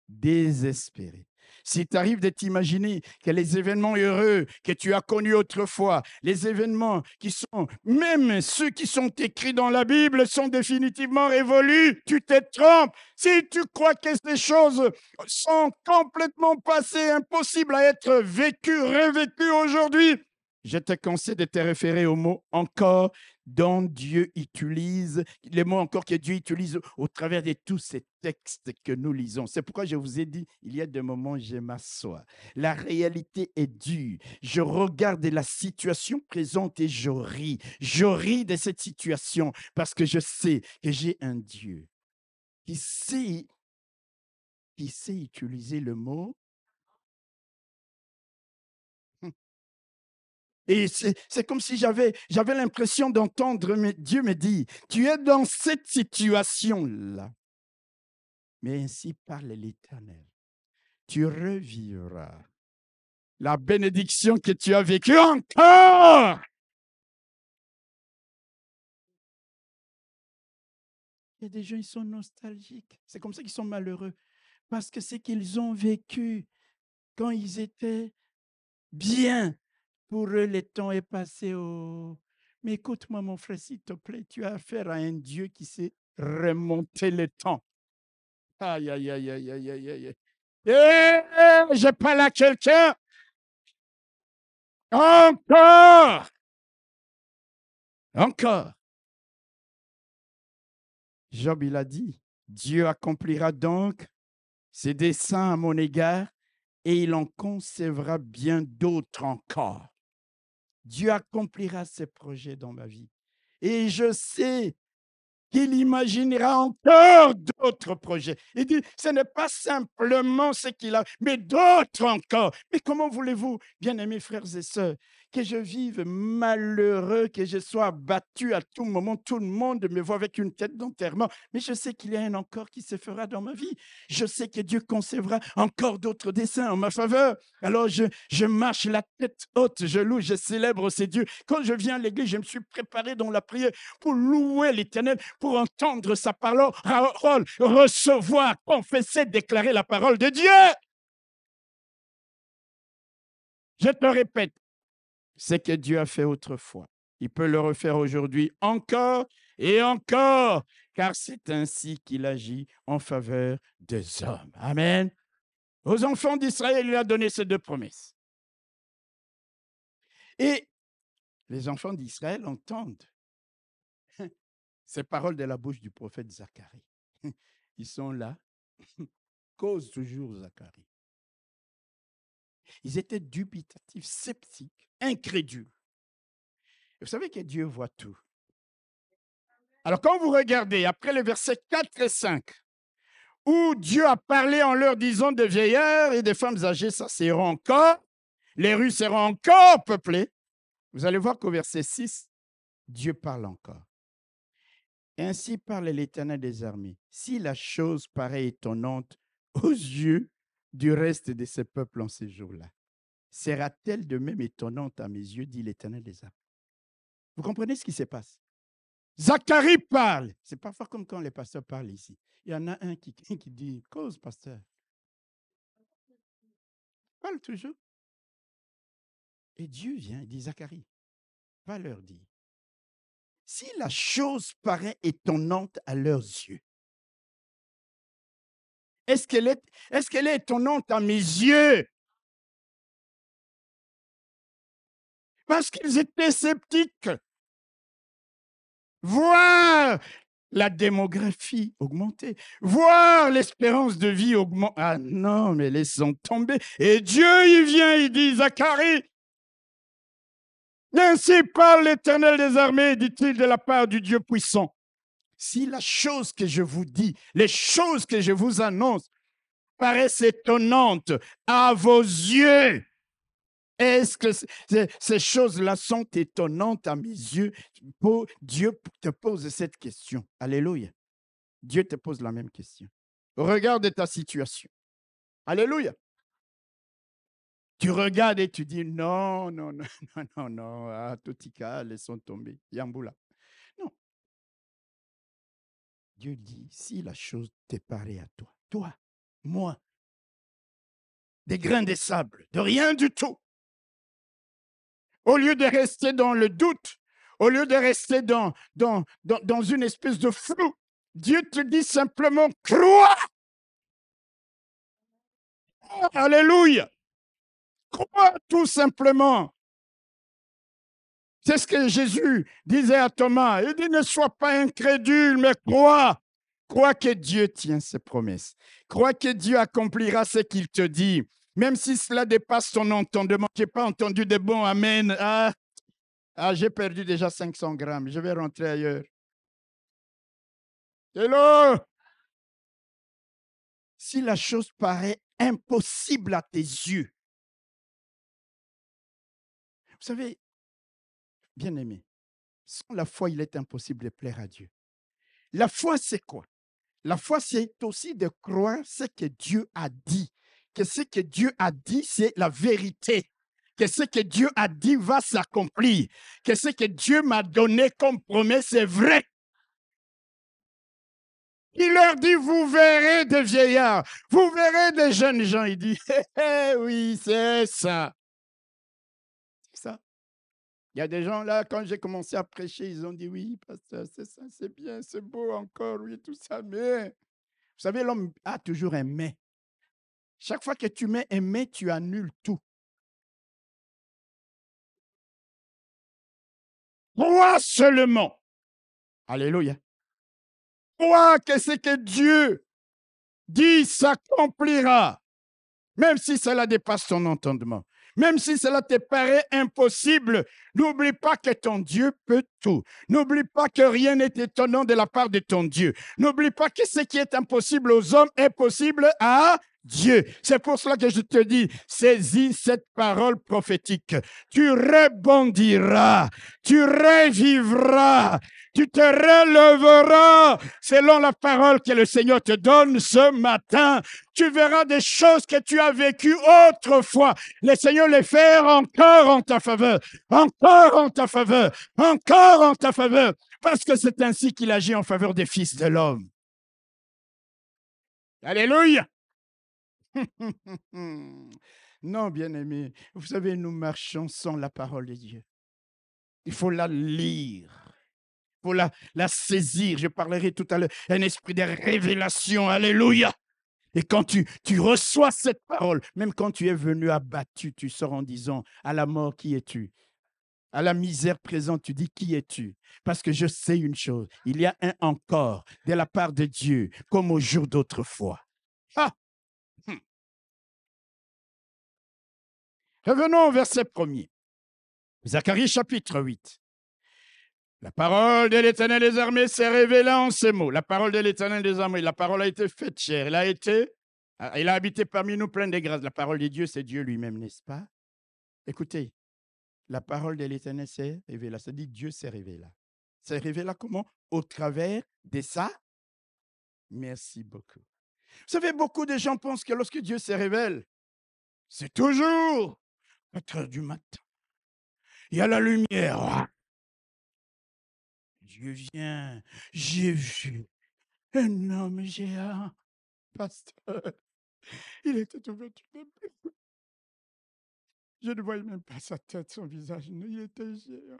désespéré, s'il t'arrive de t'imaginer que les événements heureux que tu as connus autrefois, les événements qui sont, même ceux qui sont écrits dans la Bible, sont définitivement révolus, tu te trompes. Si tu crois que ces choses sont complètement passées, impossibles à être vécues, revécues aujourd'hui, je te conseille de te référer au mot « encore » dont Dieu utilise, les mots encore que Dieu utilise au travers de tous ces textes que nous lisons. C'est pourquoi je vous ai dit, il y a des moments où je m'assois. La réalité est dure. Je regarde la situation présente et je ris. Je ris de cette situation parce que je sais que j'ai un Dieu qui sait utiliser le mot. Et c'est comme si j'avais l'impression d'entendre Dieu me dire, tu es dans cette situation-là. Mais ainsi parle l'Éternel. Tu revivras la bénédiction que tu as vécue encore. Il y a des gens, ils sont nostalgiques. C'est comme ça qu'ils sont malheureux. Parce que c'est qu'ils ont vécu quand ils étaient bien. Pour eux, le temps est passé. Mais écoute-moi, mon frère, s'il te plaît, tu as affaire à un Dieu qui sait remonter le temps. Aïe, aïe, aïe, aïe, aïe, aïe, aïe. Je parle à quelqu'un. Encore. Job, il a dit, Dieu accomplira donc ses desseins à mon égard et il en concevra bien d'autres encore. Dieu accomplira ses projets dans ma vie. Et je sais qu'il imaginera encore d'autres projets. Il dit, ce n'est pas simplement ce qu'il a, mais d'autres encore. Mais comment voulez-vous, bien-aimés frères et sœurs, que je vive malheureux, que je sois abattu à tout moment, tout le monde me voit avec une tête d'enterrement, mais je sais qu'il y a un encore qui se fera dans ma vie. Je sais que Dieu concevra encore d'autres desseins en ma faveur. Alors je marche la tête haute, je loue, je célèbre ces dieux. Quand je viens à l'église, je me suis préparé dans la prière pour louer l'Éternel, pour entendre sa parole, recevoir, confesser, déclarer la parole de Dieu. Je te répète, ce que Dieu a fait autrefois, il peut le refaire aujourd'hui encore et encore, car c'est ainsi qu'il agit en faveur des hommes. Amen. Aux enfants d'Israël, il a donné ces deux promesses. Et les enfants d'Israël entendent ces paroles de la bouche du prophète Zacharie. Ils sont là, cause toujours Zacharie. Ils étaient dubitatifs, sceptiques, incrédules. Et vous savez que Dieu voit tout. Alors, quand vous regardez après les versets 4 et 5, où Dieu a parlé en leur disant des vieillards et des femmes âgées s'asseyeront encore, les rues seront encore peuplées, vous allez voir qu'au verset 6, Dieu parle encore. Ainsi parle l'Éternel des armées. Si la chose paraît étonnante aux yeux du reste de ces peuples en ces jours-là, sera-t-elle de même étonnante à mes yeux, dit l'Éternel des armées. Vous comprenez ce qui se passe? Zacharie parle. C'est parfois comme quand les pasteurs parlent ici. Il y en a un qui dit, cause, pasteur. Parle toujours. Et Dieu vient, il dit, Zacharie, va leur dire. Si la chose paraît étonnante à leurs yeux, est-ce qu'elle est étonnante à mes yeux? Parce qu'ils étaient sceptiques. Voir la démographie augmenter, voir l'espérance de vie augmenter. Ah non, mais laissons tomber. Et Dieu, il vient, il dit, Zacharie, ainsi parle l'Éternel des armées, dit-il de la part du Dieu puissant. Si la chose que je vous dis, les choses que je vous annonce paraissent étonnantes à vos yeux, est-ce que ces choses-là sont étonnantes à mes yeux? Dieu te pose cette question. Alléluia. Dieu te pose la même question. Regarde ta situation. Alléluia. Tu regardes et tu dis non, non, non, non, non, non, ah, Totika, laissons tomber. Yamboula. Non. Dieu dit, si la chose te paraît à toi, moi, des grains de sable, de rien du tout, au lieu de rester dans le doute, au lieu de rester dans une espèce de flou, Dieu te dit simplement, crois. Alléluia. Crois tout simplement. C'est ce que Jésus disait à Thomas. Il dit, ne sois pas incrédule, mais crois. Crois que Dieu tient ses promesses. Crois que Dieu accomplira ce qu'il te dit. Même si cela dépasse ton entendement. Je n'ai pas entendu de bons amen. J'ai perdu déjà 500 grammes. Je vais rentrer ailleurs. Hello! Si la chose paraît impossible à tes yeux, vous savez, bien-aimé, sans la foi, il est impossible de plaire à Dieu. La foi, c'est quoi? La foi, c'est aussi de croire ce que Dieu a dit. Que ce que Dieu a dit, c'est la vérité. Que ce que Dieu a dit va s'accomplir. Que ce que Dieu m'a donné comme promesse est vrai. Il leur dit, vous verrez des vieillards, vous verrez des jeunes gens. Il dit, oui, c'est ça. C'est ça. Il y a des gens là, quand j'ai commencé à prêcher, ils ont dit, oui, pasteur, c'est ça, c'est bien, c'est beau encore, oui, tout ça. Mais, vous savez, l'homme a toujours un mais. Chaque fois que tu mets un mais, tu annules tout. Crois seulement. Alléluia. Crois que ce que Dieu dit s'accomplira, même si cela dépasse ton entendement. Même si cela te paraît impossible, n'oublie pas que ton Dieu peut tout. N'oublie pas que rien n'est étonnant de la part de ton Dieu. N'oublie pas que ce qui est impossible aux hommes est possible à Dieu. C'est pour cela que je te dis, saisis cette parole prophétique. Tu rebondiras, tu revivras, tu te relèveras selon la parole que le Seigneur te donne ce matin. Tu verras des choses que tu as vécues autrefois. Le Seigneur les fait encore en ta faveur, encore en ta faveur, encore en ta faveur, parce que c'est ainsi qu'il agit en faveur des fils de l'homme. Alléluia! Non, bien-aimé, vous savez, nous marchons sans la parole de Dieu. Il faut la lire, il faut la saisir. Je parlerai tout à l'heure, un esprit de révélation. Alléluia! Et quand tu reçois cette parole, même quand tu es venu abattu, tu sors en disant, à la mort, qui es-tu? À la misère présente, tu dis, qui es-tu? Parce que je sais une chose, il y a un encore de la part de Dieu, comme au jour d'autrefois. Ah! Revenons au verset 1er. Zacharie chapitre 8. La parole de l'Éternel des armées s'est révélée en ces mots. La parole de l'Éternel des armées, la parole a été faite chair. Il a habité parmi nous plein de grâce. La parole de Dieu, c'est Dieu lui-même, n'est-ce pas? Écoutez, la parole de l'Éternel s'est révélée. Ça dit Dieu s'est révélé. C'est révélé comment? Au travers de ça. Merci beaucoup. Vous savez, beaucoup de gens pensent que lorsque Dieu se révèle, c'est toujours 4 heures du matin. Il y a la lumière. Dieu vient. J'ai vu un homme géant, pasteur. Il était tout vêtu de bleu. Je ne voyais même pas sa tête, son visage. Non, il était géant.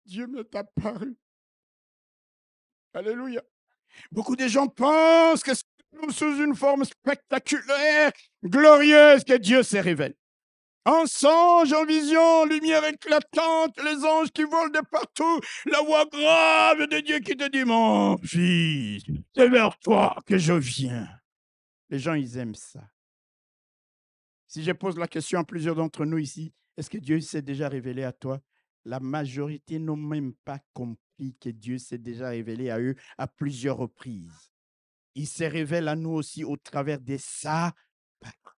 Dieu m'est apparu. Alléluia. Beaucoup de gens pensent que c'est sous une forme spectaculaire, glorieuse, que Dieu se révèle. En songe, en vision, lumière éclatante, les anges qui volent de partout, la voix grave de Dieu qui te dit, mon fils, c'est vers toi que je viens. Les gens, ils aiment ça. Si je pose la question à plusieurs d'entre nous ici, est-ce que Dieu s'est déjà révélé à toi? La majorité n'ont même pas compris que Dieu s'est déjà révélé à eux à plusieurs reprises. Il se révèle à nous aussi au travers de sa parole.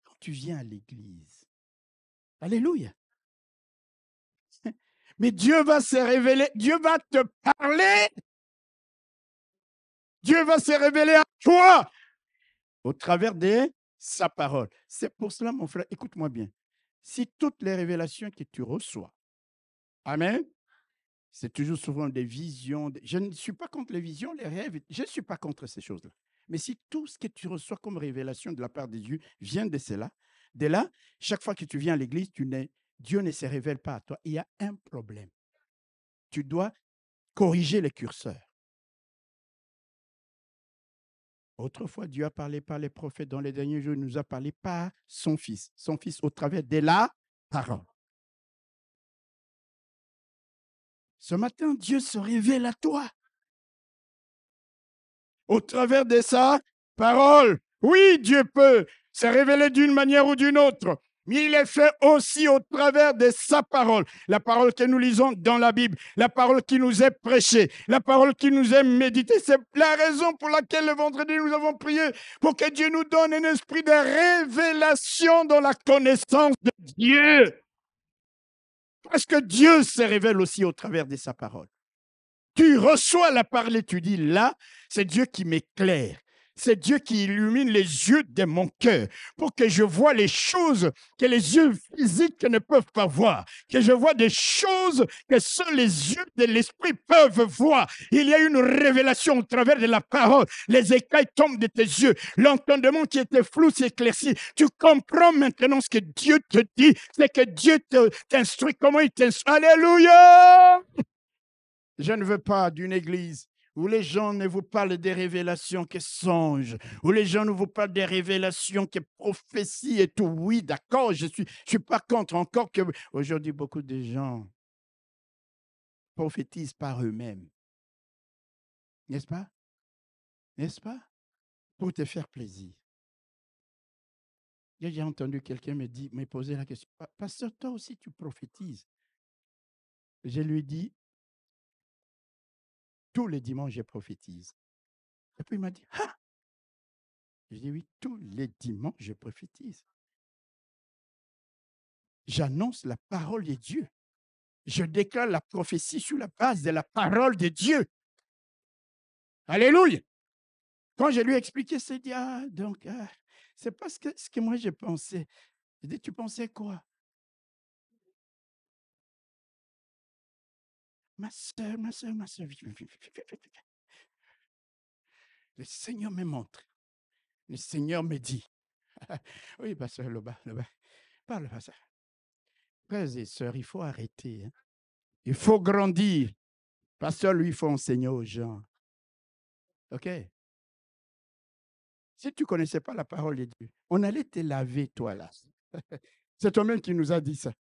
Quand tu viens à l'église, alléluia. Mais Dieu va se révéler, Dieu va te parler. Dieu va se révéler à toi au travers de sa parole. C'est pour cela, mon frère, écoute-moi bien. Si toutes les révélations que tu reçois, amen, c'est toujours souvent des visions. Je ne suis pas contre les visions, les rêves, je ne suis pas contre ces choses-là. Mais si tout ce que tu reçois comme révélation de la part de Dieu vient de cela, de là, chaque fois que tu viens à l'église, Dieu ne se révèle pas à toi. Il y a un problème. Tu dois corriger les curseurs. Autrefois, Dieu a parlé par les prophètes. Dans les derniers jours, il nous a parlé par son Fils au travers de la parole. Ce matin, Dieu se révèle à toi au travers de sa parole. Oui, Dieu peut se révéler d'une manière ou d'une autre, mais il est fait aussi au travers de sa parole. La parole que nous lisons dans la Bible, la parole qui nous est prêchée, la parole qui nous est méditée. C'est la raison pour laquelle le vendredi, nous avons prié pour que Dieu nous donne un esprit de révélation dans la connaissance de Dieu. Parce que Dieu se révèle aussi au travers de sa parole. Tu reçois la parole et tu dis, là, c'est Dieu qui m'éclaire. C'est Dieu qui illumine les yeux de mon cœur pour que je vois les choses que les yeux physiques ne peuvent pas voir, que je vois des choses que seuls les yeux de l'esprit peuvent voir. Il y a une révélation au travers de la parole. Les écailles tombent de tes yeux. L'entendement qui était flou s'éclaircit. Tu comprends maintenant ce que Dieu te dit. C'est que Dieu t'instruit. Comment il t'instruit? Alléluia! Je ne veux pas d'une église où les gens ne vous parlent des révélations que songes, où les gens ne vous parlent des révélations que prophéties et tout. Oui, d'accord, je suis pas contre encore que aujourd'hui beaucoup de gens prophétisent par eux-mêmes. N'est-ce pas? N'est-ce pas? Pour te faire plaisir. J'ai entendu quelqu'un me poser la question, pasteur, toi aussi tu prophétises. Je lui dis, tous les dimanches je prophétise. Et puis il m'a dit, ah! Je dis, oui, tous les dimanches, je prophétise. J'annonce la parole de Dieu. Je déclare la prophétie sur la base de la parole de Dieu. Alléluia. Quand je lui ai expliqué, c'est dit, c'est pas ce que moi j'ai pensé. Je dis, tu pensais quoi? Ma soeur, viens. Le Seigneur me montre. Le Seigneur me dit, oui, pasteur Loba, parle, pasteur. Frères et sœurs, il faut arrêter. Hein. Il faut grandir. Pasteur, lui, il faut enseigner aux gens. OK? Si tu ne connaissais pas la parole de Dieu, on allait te laver, toi, là. C'est toi-même qui nous a dit ça.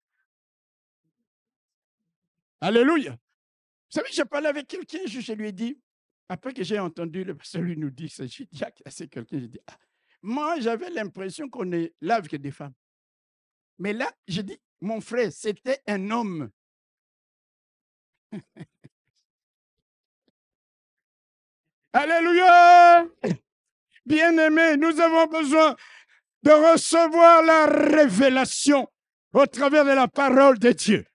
Alléluia. Vous savez, j'ai parlé avec quelqu'un, je lui ai dit, après que j'ai entendu le pasteur lui nous dire ça, j'ai dit à quelqu'un, j'ai dit, moi, j'avais l'impression qu'on ne lave que des femmes. Mais là, j'ai dit, mon frère, c'était un homme. Alléluia. Bien-aimés, nous avons besoin de recevoir la révélation au travers de la parole de Dieu.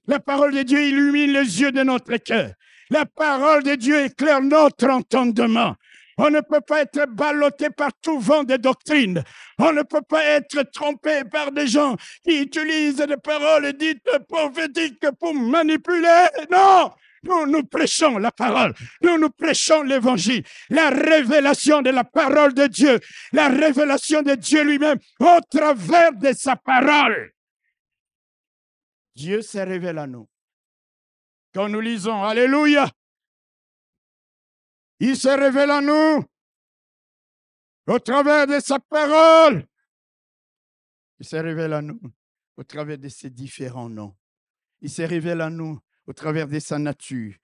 La parole de Dieu illumine les yeux de notre cœur. La parole de Dieu éclaire notre entendement. On ne peut pas être ballotté par tout vent de doctrine. On ne peut pas être trompé par des gens qui utilisent des paroles dites prophétiques pour manipuler. Non! Nous prêchons la parole. Nous prêchons l'évangile. La révélation de la parole de Dieu. La révélation de Dieu lui-même au travers de sa parole. Dieu se révèle à nous. Quand nous lisons, alléluia, il se révèle à nous au travers de sa parole. Il se révèle à nous au travers de ses différents noms. Il se révèle à nous au travers de sa nature.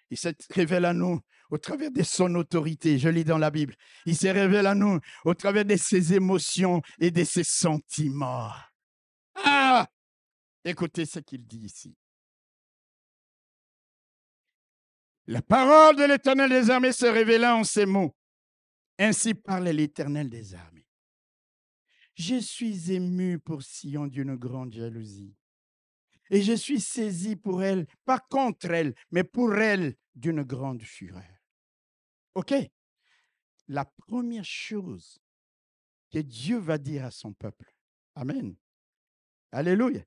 Il se révèle à nous au travers de son autorité. Je lis dans la Bible. Il se révèle à nous au travers de ses émotions et de ses sentiments. Ah! Écoutez ce qu'il dit ici. La parole de l'Éternel des armées se révéla en ces mots. Ainsi parle l'Éternel des armées. Je suis ému pour Sion d'une grande jalousie. Et je suis saisi pour elle, pas contre elle, mais pour elle d'une grande fureur. OK? La première chose que Dieu va dire à son peuple. Amen. Alléluia.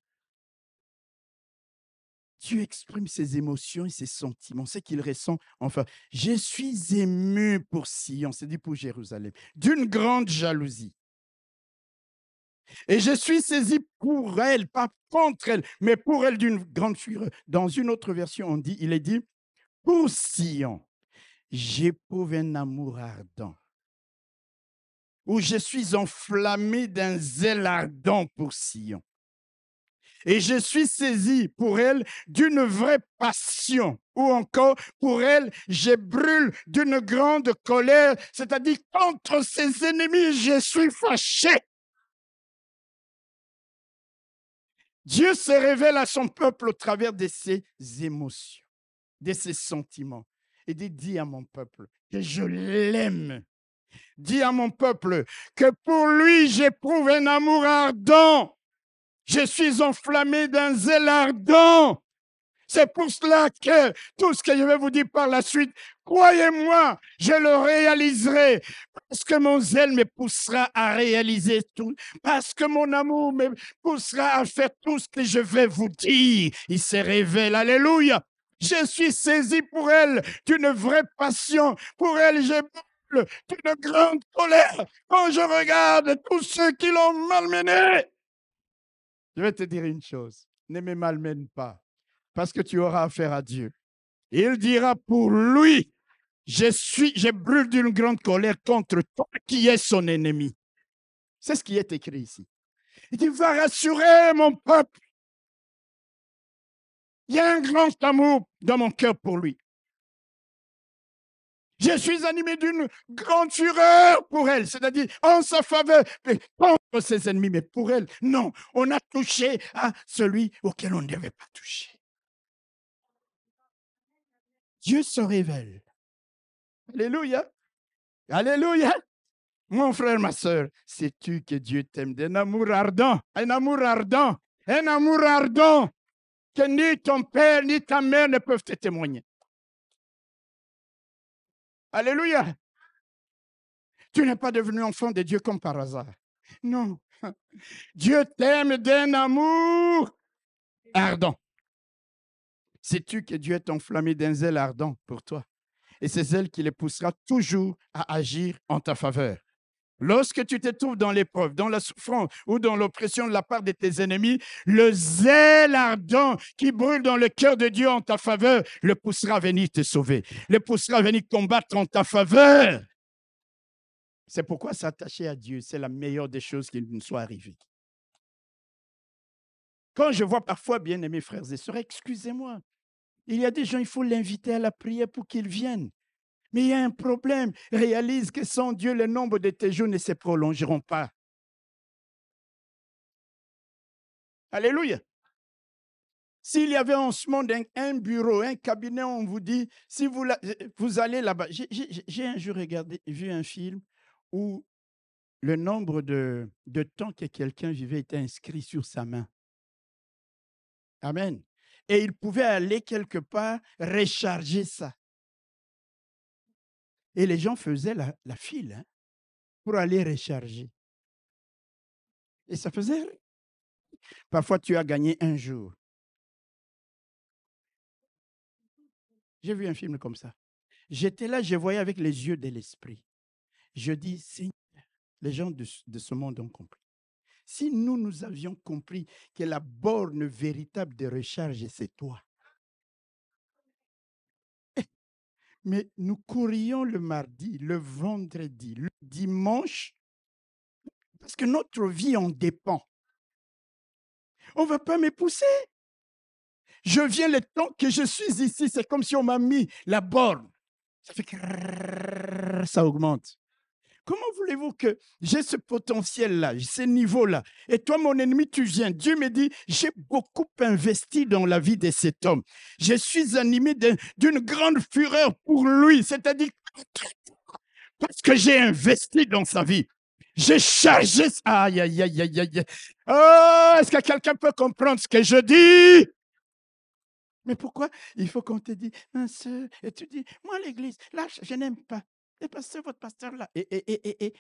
Dieu exprime ses émotions et ses sentiments, ce qu'il ressent. Enfin, je suis ému pour Sion, c'est dit pour Jérusalem, d'une grande jalousie. Et je suis saisi pour elle, pas contre elle, mais pour elle d'une grande fureur. Dans une autre version, il est dit, pour Sion, j'éprouve un amour ardent, où je suis enflammé d'un zèle ardent pour Sion. Et je suis saisi pour elle d'une vraie passion, ou encore pour elle, je brûle d'une grande colère, c'est-à-dire contre ses ennemis, je suis fâché. Dieu se révèle à son peuple au travers de ses émotions, de ses sentiments. Et dit à mon peuple que je l'aime. Dis à mon peuple que pour lui, j'éprouve un amour ardent. Je suis enflammé d'un zèle ardent. C'est pour cela que tout ce que je vais vous dire par la suite, croyez-moi, je le réaliserai. Parce que mon zèle me poussera à réaliser tout. Parce que mon amour me poussera à faire tout ce que je vais vous dire. Il se révèle. Alléluia. Je suis saisi pour elle d'une vraie passion. Pour elle, je brûle d'une grande colère. Quand je regarde tous ceux qui l'ont malmené, je vais te dire une chose. Ne me malmène pas. Parce que tu auras affaire à Dieu. Il dira pour lui, je brûle d'une grande colère contre toi qui es son ennemi. C'est ce qui est écrit ici. Il dit, va rassurer mon peuple. Il y a un grand amour dans mon cœur pour lui. Je suis animé d'une grande fureur pour elle, c'est-à-dire en sa faveur, mais contre ses ennemis, mais pour elle, non. On a touché à celui auquel on ne devait pas toucher. Dieu se révèle. Alléluia. Alléluia. Mon frère, ma soeur, sais-tu que Dieu t'aime d'un amour ardent, un amour ardent, un amour ardent que ni ton père ni ta mère ne peuvent te témoigner. Alléluia. Tu n'es pas devenu enfant de Dieu comme par hasard. Non. Dieu t'aime d'un amour ardent. Sais-tu que Dieu est enflammé d'un zèle ardent pour toi? Et c'est zèle qui les poussera toujours à agir en ta faveur. Lorsque tu te trouves dans l'épreuve, dans la souffrance ou dans l'oppression de la part de tes ennemis, le zèle ardent qui brûle dans le cœur de Dieu en ta faveur le poussera à venir te sauver, le poussera à venir combattre en ta faveur. C'est pourquoi s'attacher à Dieu, c'est la meilleure des choses qui nous soit arrivée. Quand je vois parfois, bien-aimés frères et sœurs, excusez-moi, il y a des gens, il faut l'inviter à la prière pour qu'ils viennent. Mais il y a un problème. Réalise que sans Dieu, le nombre de tes jours ne se prolongeront pas. Alléluia. S'il y avait en ce monde un bureau, un cabinet, on vous dit, si vous allez là-bas. J'ai un jour vu un film où le nombre de temps que quelqu'un vivait était inscrit sur sa main. Amen. Et il pouvait aller quelque part recharger ça. Et les gens faisaient la file pour aller recharger. Et ça faisait. Parfois, tu as gagné un jour. J'ai vu un film comme ça. J'étais là, je voyais avec les yeux de l'esprit. Je dis, Seigneur, les gens de ce monde ont compris. Si nous avions compris que la borne véritable de recharge, c'est toi. Mais nous courions le mardi, le vendredi, le dimanche, parce que notre vie en dépend. On ne va pas me pousser. Je viens le temps que je suis ici, c'est comme si on m'a mis la borne. Ça fait que ça augmente. Comment voulez-vous que j'ai ce potentiel-là, ce niveau-là? Et toi, mon ennemi, tu viens. Dieu me dit, j'ai beaucoup investi dans la vie de cet homme. Je suis animé d'une grande fureur pour lui, c'est-à-dire parce que j'ai investi dans sa vie. J'ai chargé. Aïe, aïe, aïe, aïe, aïe. Oh, est-ce que quelqu'un peut comprendre ce que je dis? Mais pourquoi il faut qu'on te dise, ma soeur, et tu dis, moi, l'église, là, je n'aime pas. Et pasteur, votre pasteur là.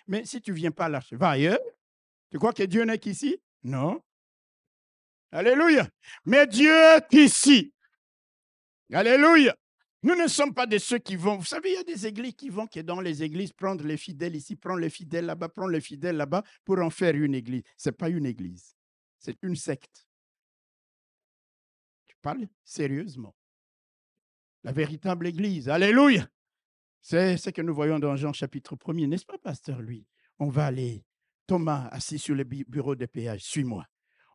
Mais si tu ne viens pas là, va ailleurs. Tu crois que Dieu n'est qu'ici? Non. Alléluia. Mais Dieu est ici. Alléluia. Nous ne sommes pas de ceux qui vont. Vous savez, il y a des églises qui vont dans les églises prendre les fidèles ici, prendre les fidèles là-bas, prendre les fidèles là-bas pour en faire une église. Ce n'est pas une église. C'est une secte. Tu parles sérieusement. La véritable église. Alléluia. C'est ce que nous voyons dans Jean chapitre 1er, n'est-ce pas, pasteur, lui? On va aller, Thomas, assis sur le bureau de péage, suis-moi.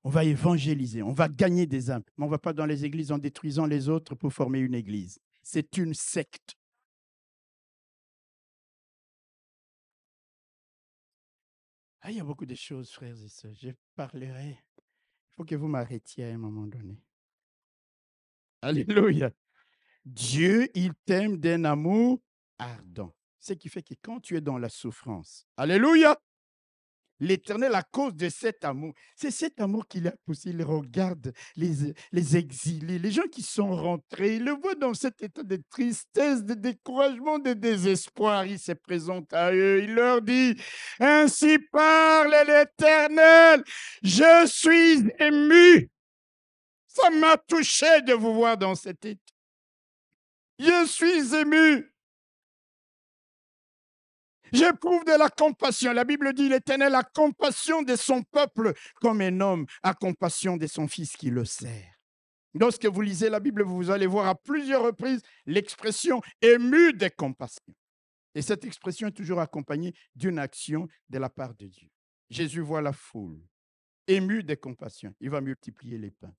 On va évangéliser, on va gagner des âmes. Mais on ne va pas dans les églises en détruisant les autres pour former une église. C'est une secte. Ah, il y a beaucoup de choses, frères et sœurs. Je parlerai. Il faut que vous m'arrêtiez à un moment donné. Alléluia. Dieu, il t'aime d'un amour ardent. Ce qui fait que quand tu es dans la souffrance, alléluia, l'Éternel, à cause de cet amour, c'est cet amour qu'il a poussé. Il regarde les exilés, les gens qui sont rentrés, il le voit dans cet état de tristesse, de découragement, de désespoir. Il se présente à eux, il leur dit, ainsi parle l'Éternel, je suis ému. Ça m'a touché de vous voir dans cet état. Je suis ému. J'éprouve de la compassion. La Bible dit, l'Éternel a compassion de son peuple comme un homme a compassion de son fils qui le sert. Lorsque vous lisez la Bible, vous allez voir à plusieurs reprises l'expression ému de compassion. Et cette expression est toujours accompagnée d'une action de la part de Dieu. Jésus voit la foule, ému de compassion. Il va multiplier les pains.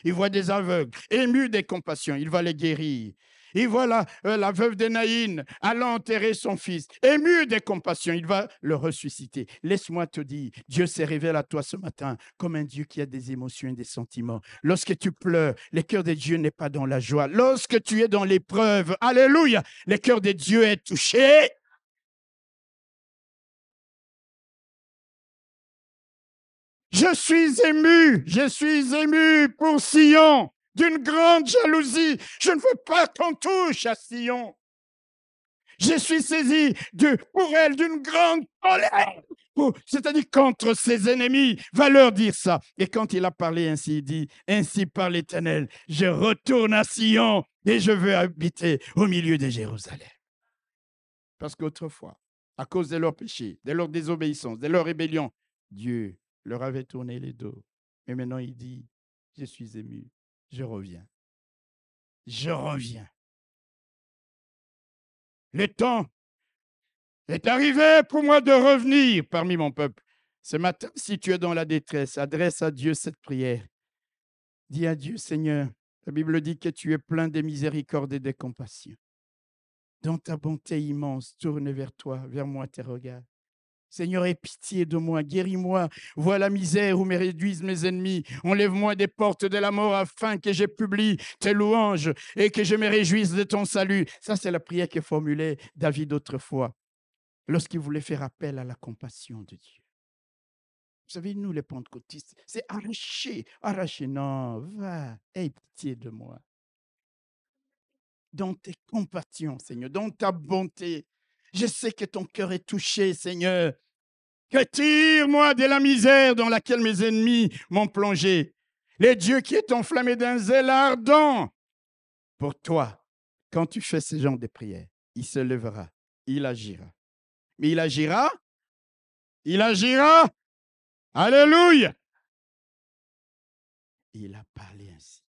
Il voit des aveugles, ému de compassion. Il va les guérir. Il voit la veuve de Naïn allant enterrer son fils. Ému de compassion, il va le ressusciter. Laisse-moi te dire, Dieu se révèle à toi ce matin comme un Dieu qui a des émotions et des sentiments. Lorsque tu pleures, le cœur de Dieu n'est pas dans la joie. Lorsque tu es dans l'épreuve, alléluia, le cœur de Dieu est touché. Je suis ému pour Sion d'une grande jalousie. Je ne veux pas qu'on touche à Sion. Je suis saisi pour elle d'une grande colère, c'est-à-dire contre ses ennemis. Va leur dire ça. Et quand il a parlé ainsi, il dit, ainsi parle l'Éternel, je retourne à Sion et je veux habiter au milieu de Jérusalem. Parce qu'autrefois, à cause de leurs péchés, de leur désobéissance, de leur rébellion, Dieu leur avait tourné les dos. Mais maintenant, il dit, je suis ému, je reviens. Je reviens. Le temps est arrivé pour moi de revenir parmi mon peuple. Ce matin, si tu es dans la détresse, adresse à Dieu cette prière. Dis à Dieu, Seigneur, la Bible dit que tu es plein de miséricorde et de compassion. Dans ta bonté immense, tourne vers toi, vers moi tes regards. Seigneur, aie pitié de moi, guéris-moi, vois la misère où me réduisent mes ennemis, enlève-moi des portes de la mort afin que je publie tes louanges et que je me réjouisse de ton salut. Ça, c'est la prière que formulait David autrefois, lorsqu'il voulait faire appel à la compassion de Dieu. Vous savez, nous, les pentecôtistes, c'est arracher. Non, va, aie pitié de moi. Dans tes compassions, Seigneur, dans ta bonté. Je sais que ton cœur est touché, Seigneur. Retire-moi de la misère dans laquelle mes ennemis m'ont plongé. Le Dieu qui est enflammé d'un zèle ardent pour toi. Quand tu fais ce genre de prière, il se lèvera, il agira. Mais il agira. Alléluia. Il a parlé ainsi.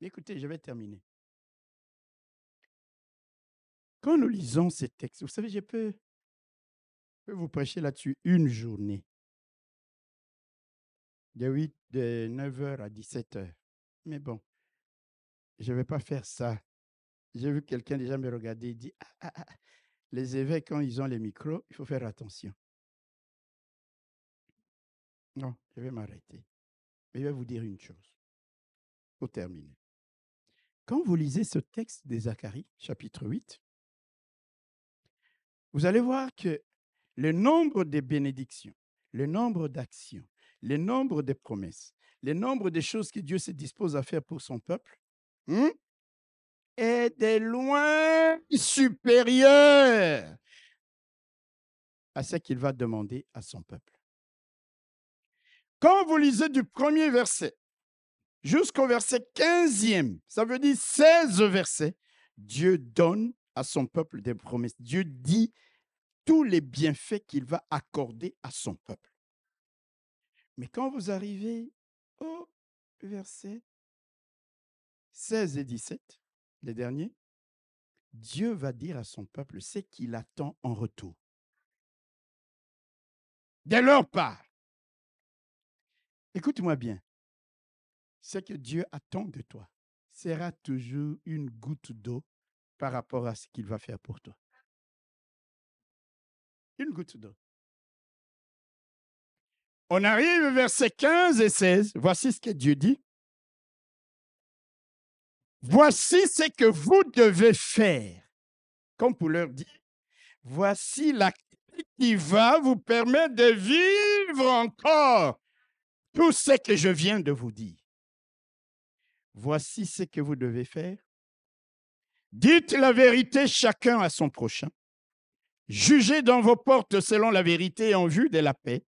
Écoutez, je vais terminer. Quand nous lisons ces textes, vous savez, je peux vous prêcher là-dessus une journée. De 9h à 17h. Mais bon, je ne vais pas faire ça. J'ai vu quelqu'un déjà me regarder et dire les évêques, quand ils ont les micros, il faut faire attention. Non, je vais m'arrêter. Mais je vais vous dire une chose pour terminer. Quand vous lisez ce texte de Zacharie, chapitre 8, vous allez voir que le nombre de bénédictions, le nombre d'actions, le nombre de promesses, le nombre de choses que Dieu se dispose à faire pour son peuple est de loin supérieur à ce qu'il va demander à son peuple. Quand vous lisez du premier verset jusqu'au verset 15e, ça veut dire 16 versets, Dieu donne à son peuple des promesses. Dieu dit tous les bienfaits qu'il va accorder à son peuple. Mais quand vous arrivez au verset 16 et 17, les derniers, Dieu va dire à son peuple ce qu'il attend en retour. De leur part. Écoute-moi bien. Ce que Dieu attend de toi sera toujours une goutte d'eau par rapport à ce qu'il va faire pour toi. Une goutte d'eau. On arrive au verset 15 et 16. Voici ce que Dieu dit. Voici ce que vous devez faire. Comme pour leur dire, voici la clé qui va vous permettre de vivre encore tout ce que je viens de vous dire. Voici ce que vous devez faire. Dites la vérité chacun à son prochain. Jugez dans vos portes selon la vérité en vue de la paix.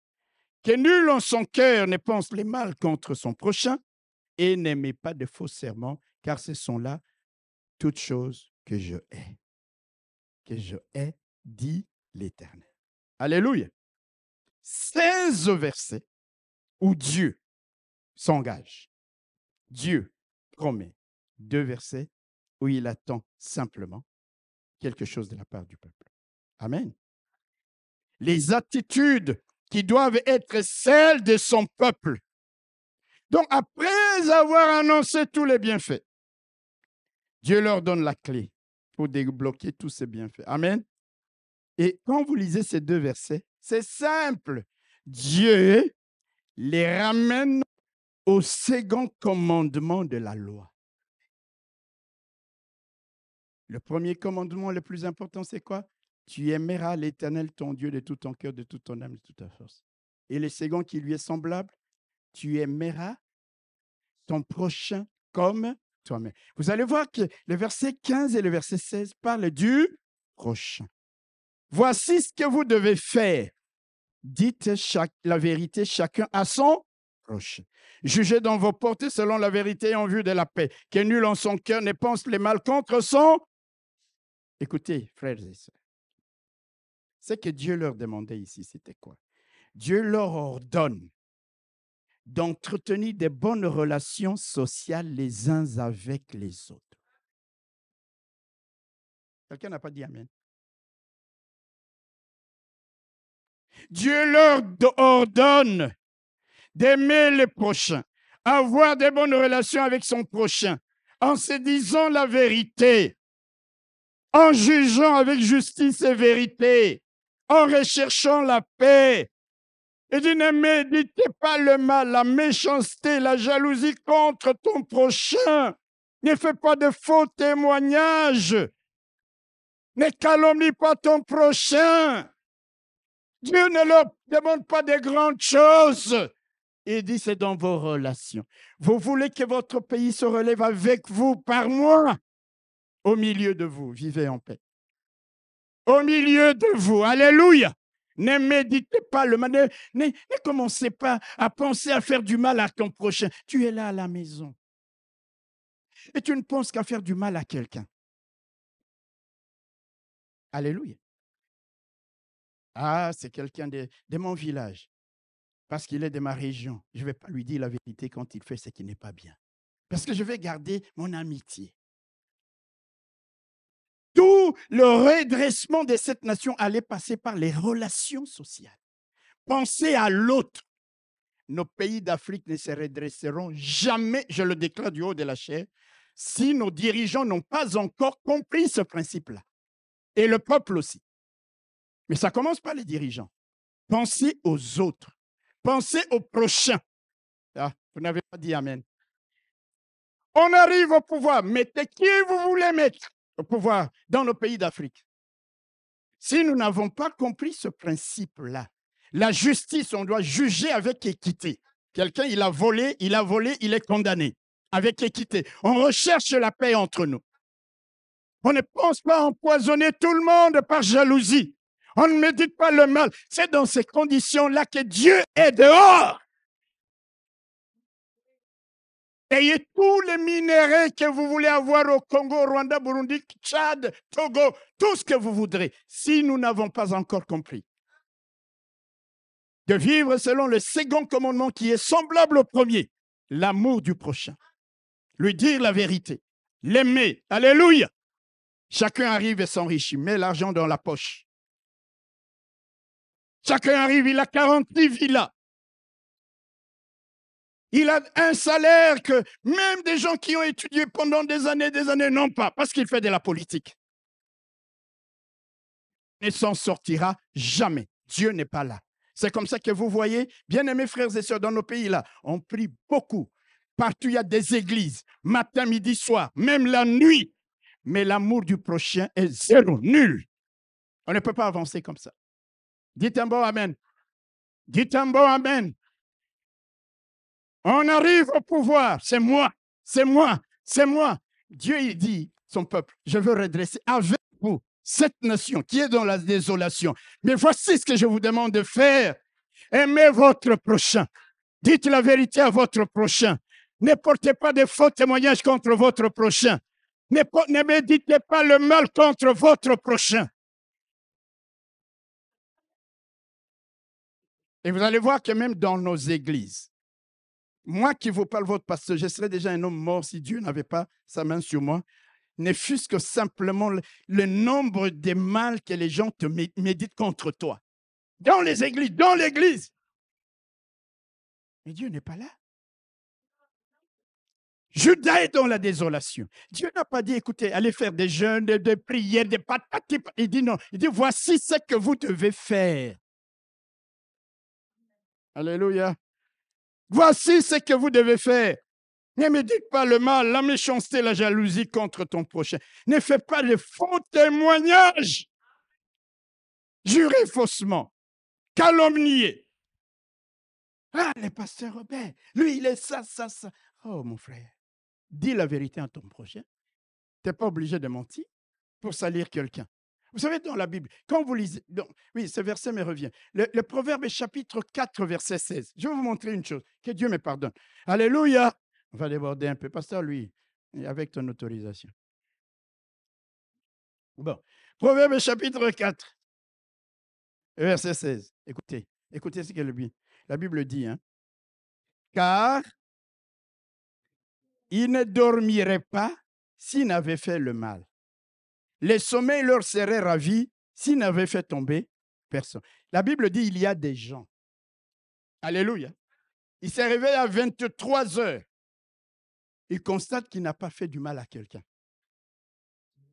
Que nul en son cœur ne pense les mal contre son prochain et n'aimez pas de faux serments, car ce sont là toutes choses que je hais. Que je hais, dit l'Éternel. Alléluia. 16 versets où Dieu s'engage. Dieu promet. 2 versets où il attend simplement quelque chose de la part du peuple. Amen. Les attitudes qui doivent être celles de son peuple. Donc, après avoir annoncé tous les bienfaits, Dieu leur donne la clé pour débloquer tous ces bienfaits. Amen. Et quand vous lisez ces 2 versets, c'est simple. Dieu les ramène au second commandement de la loi. Le premier commandement le plus important, c'est quoi? Tu aimeras l'Éternel, ton Dieu, de tout ton cœur, de toute ton âme, de toute ta force. Et le second qui lui est semblable, tu aimeras ton prochain comme toi-même. Vous allez voir que le verset 15 et le verset 16 parlent du prochain. Voici ce que vous devez faire. Dites la vérité chacun à son prochain. Jugez dans vos portées selon la vérité en vue de la paix. Que nul en son cœur ne pense les mal contre son. Écoutez, frères et sœurs, ce que Dieu leur demandait ici, c'était quoi? Dieu leur ordonne d'entretenir des bonnes relations sociales les uns avec les autres. Quelqu'un n'a pas dit Amen. Dieu leur ordonne d'aimer le prochain, avoir des bonnes relations avec son prochain, en se disant la vérité, en jugeant avec justice et vérité, en recherchant la paix. Et dit, ne méditez pas le mal, la méchanceté, la jalousie contre ton prochain. Ne fais pas de faux témoignages. Ne calomnie pas ton prochain. Dieu ne leur demande pas de grandes choses. Il dit, c'est dans vos relations. Vous voulez que votre pays se relève avec vous, par moi. Au milieu de vous, vivez en paix. Au milieu de vous, alléluia. Ne méditez pas le mal. Ne commencez pas à penser à faire du mal à ton prochain. Tu es là à la maison. Et tu ne penses qu'à faire du mal à quelqu'un. Alléluia. Ah, c'est quelqu'un de mon village. Parce qu'il est de ma région. Je ne vais pas lui dire la vérité quand il fait ce qui n'est pas bien. Parce que je vais garder mon amitié. Tout le redressement de cette nation allait passer par les relations sociales. Pensez à l'autre. Nos pays d'Afrique ne se redresseront jamais, je le déclare du haut de la chair, si nos dirigeants n'ont pas encore compris ce principe-là. Et le peuple aussi. Mais ça commence par les dirigeants. Pensez aux autres. Pensez aux prochains. Ah, vous n'avez pas dit Amen. On arrive au pouvoir. Mettez qui vous voulez mettre au pouvoir dans nos pays d'Afrique. Si nous n'avons pas compris ce principe-là, la justice, on doit juger avec équité. Quelqu'un, il a volé, il est condamné. Avec équité. On recherche la paix entre nous. On ne pense pas empoisonner tout le monde par jalousie. On ne médite pas le mal. C'est dans ces conditions-là que Dieu est dehors. Ayez tous les minéraux que vous voulez avoir au Congo, Rwanda, Burundi, Tchad, Togo, tout ce que vous voudrez, si nous n'avons pas encore compris. De vivre selon le second commandement qui est semblable au premier, l'amour du prochain. Lui dire la vérité, l'aimer. Alléluia. Chacun arrive et s'enrichit, met l'argent dans la poche. Chacun arrive, il a 40 villas. Il a un salaire que même des gens qui ont étudié pendant des années n'ont pas, parce qu'il fait de la politique. Il ne s'en sortira jamais. Dieu n'est pas là. C'est comme ça que vous voyez, bien-aimés frères et sœurs, dans nos pays là, on prie beaucoup. Partout, il y a des églises, matin, midi, soir, même la nuit. Mais l'amour du prochain est zéro, nul. On ne peut pas avancer comme ça. Dites un bon Amen. Dites un bon Amen. On arrive au pouvoir. C'est moi, c'est moi, c'est moi. Dieu, il dit, son peuple, je veux redresser avec vous cette nation qui est dans la désolation. Mais voici ce que je vous demande de faire. Aimez votre prochain. Dites la vérité à votre prochain. Ne portez pas de faux témoignages contre votre prochain. Ne méditez pas le mal contre votre prochain. Et vous allez voir que même dans nos églises, moi qui vous parle, votre pasteur, je serais déjà un homme mort si Dieu n'avait pas sa main sur moi. Ne fût-ce que simplement le nombre de mal que les gens te méditent contre toi. Dans les églises, dans l'église. Mais Dieu n'est pas là. Judas est dans la désolation. Dieu n'a pas dit, écoutez, allez faire des jeûnes, des prières, des patates. Il dit non. Il dit, voici ce que vous devez faire. Alléluia. Voici ce que vous devez faire. Ne médite pas le mal, la méchanceté, la jalousie contre ton prochain. Ne fais pas de faux témoignages. Jurez faussement. Calomnier. Ah, le pasteur Robert, lui, il est ça, ça, ça. Oh, mon frère, dis la vérité à ton prochain. Tu n'es pas obligé de mentir pour salir quelqu'un. Vous savez, dans la Bible, quand vous lisez, oui, ce verset me revient. Le Proverbe chapitre 4, verset 16. Je vais vous montrer une chose. Que Dieu me pardonne. Alléluia. On va déborder un peu. Pasteur, lui, avec ton autorisation. Bon. Proverbe chapitre 4, verset 16. Écoutez, écoutez ce que la Bible dit. Hein. Car ils ne dormiraient pas s'ils n'avaient fait le mal. Les sommeils leur seraient ravis s'ils n'avaient fait tomber personne. La Bible dit il y a des gens. Alléluia. Il s'est réveillé à 23 heures. Il constate qu'il n'a pas fait du mal à quelqu'un.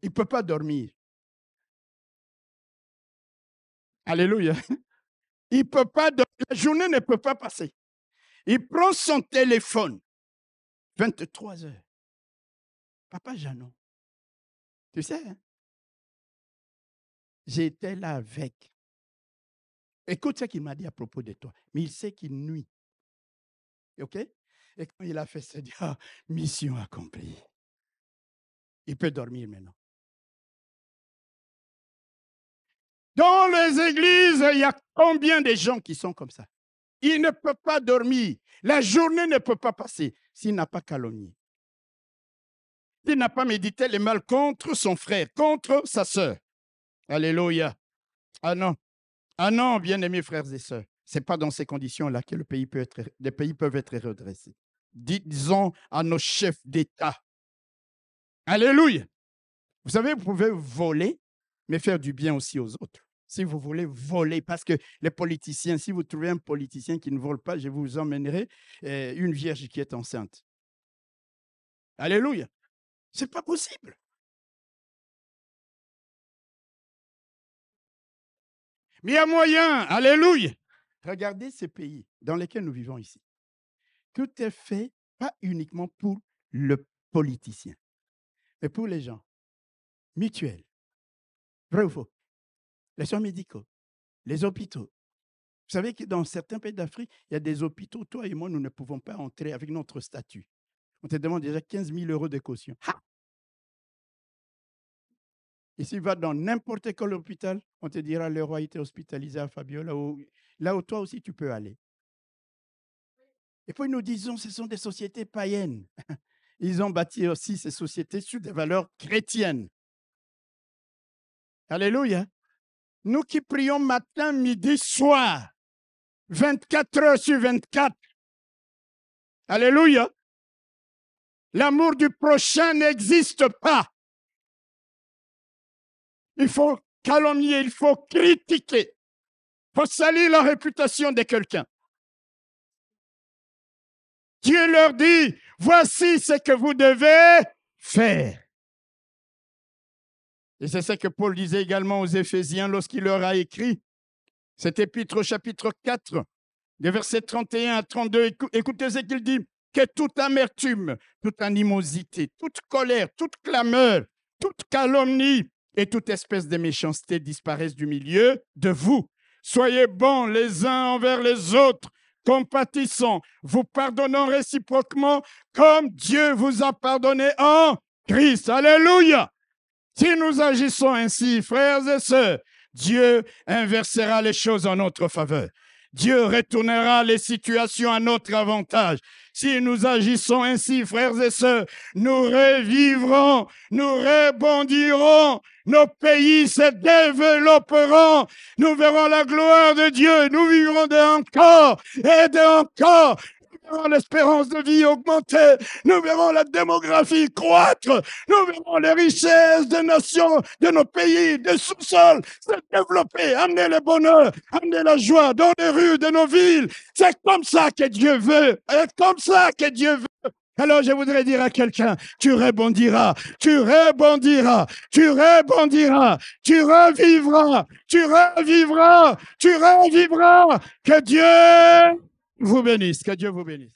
Il ne peut pas dormir. Alléluia. Il ne peut pas dormir. La journée ne peut pas passer. Il prend son téléphone. 23 heures. Papa Jeannot. Tu sais, hein? J'étais là avec. Écoute ce qu'il m'a dit à propos de toi. Mais il sait qu'il nuit. OK? Et quand il a fait ça, il dit, ah, mission accomplie. Il peut dormir maintenant. Dans les églises, il y a combien de gens qui sont comme ça? Il ne peut pas dormir. La journée ne peut pas passer s'il n'a pas calomnié. S'il n'a pas médité le mal contre son frère, contre sa sœur. Alléluia. Ah non, bien-aimés frères et sœurs. Ce n'est pas dans ces conditions-là que les pays peuvent être redressés. Disons à nos chefs d'État. Alléluia. Vous savez, vous pouvez voler, mais faire du bien aussi aux autres. Si vous voulez voler, parce que les politiciens, si vous trouvez un politicien qui ne vole pas, je vous emmènerai une vierge qui est enceinte. Alléluia. Ce n'est pas possible. Mais il y a moyen. Alléluia. Regardez ces pays dans lesquels nous vivons ici. Tout est fait, pas uniquement pour le politicien, mais pour les gens. Mutuelles. Vrai ou faux? Les soins médicaux, les hôpitaux. Vous savez que dans certains pays d'Afrique, il y a des hôpitaux, toi et moi, nous ne pouvons pas entrer avec notre statut. On te demande déjà 15 000 € de caution. Ha! Ici, va dans n'importe quel hôpital, on te dira le roi était hospitalisé à Fabiola, là où toi aussi tu peux aller. Et puis nous disons, ce sont des sociétés païennes. Ils ont bâti aussi ces sociétés sur des valeurs chrétiennes. Alléluia. Nous qui prions matin, midi, soir, 24 heures sur 24. Alléluia. L'amour du prochain n'existe pas. Il faut calomnier, il faut critiquer. Il faut salir la réputation de quelqu'un. Dieu leur dit, voici ce que vous devez faire. Et c'est ce que Paul disait également aux Éphésiens lorsqu'il leur a écrit cet épître au chapitre 4, des versets 31 à 32. Écoutez ce qu'il dit, que toute amertume, toute animosité, toute colère, toute clameur, toute calomnie et toute espèce de méchanceté disparaissent du milieu de vous. Soyez bons les uns envers les autres, compatissants, vous pardonnant réciproquement comme Dieu vous a pardonné en Christ. Alléluia! Si nous agissons ainsi, frères et sœurs, Dieu inversera les choses en notre faveur. Dieu retournera les situations à notre avantage. Si nous agissons ainsi, frères et sœurs, nous revivrons, nous rebondirons, nos pays se développeront, nous verrons la gloire de Dieu, nous vivrons encore et encore. Nous verrons l'espérance de vie augmenter, nous verrons la démographie croître, nous verrons les richesses des nations, de nos pays, des sous-sols se développer, amener le bonheur, amener la joie dans les rues de nos villes. C'est comme ça que Dieu veut, c'est comme ça que Dieu veut. Alors je voudrais dire à quelqu'un, tu rebondiras, tu rebondiras, tu rebondiras, tu revivras, tu revivras, tu revivras. Que Dieu vous bénisse, que Dieu vous bénisse.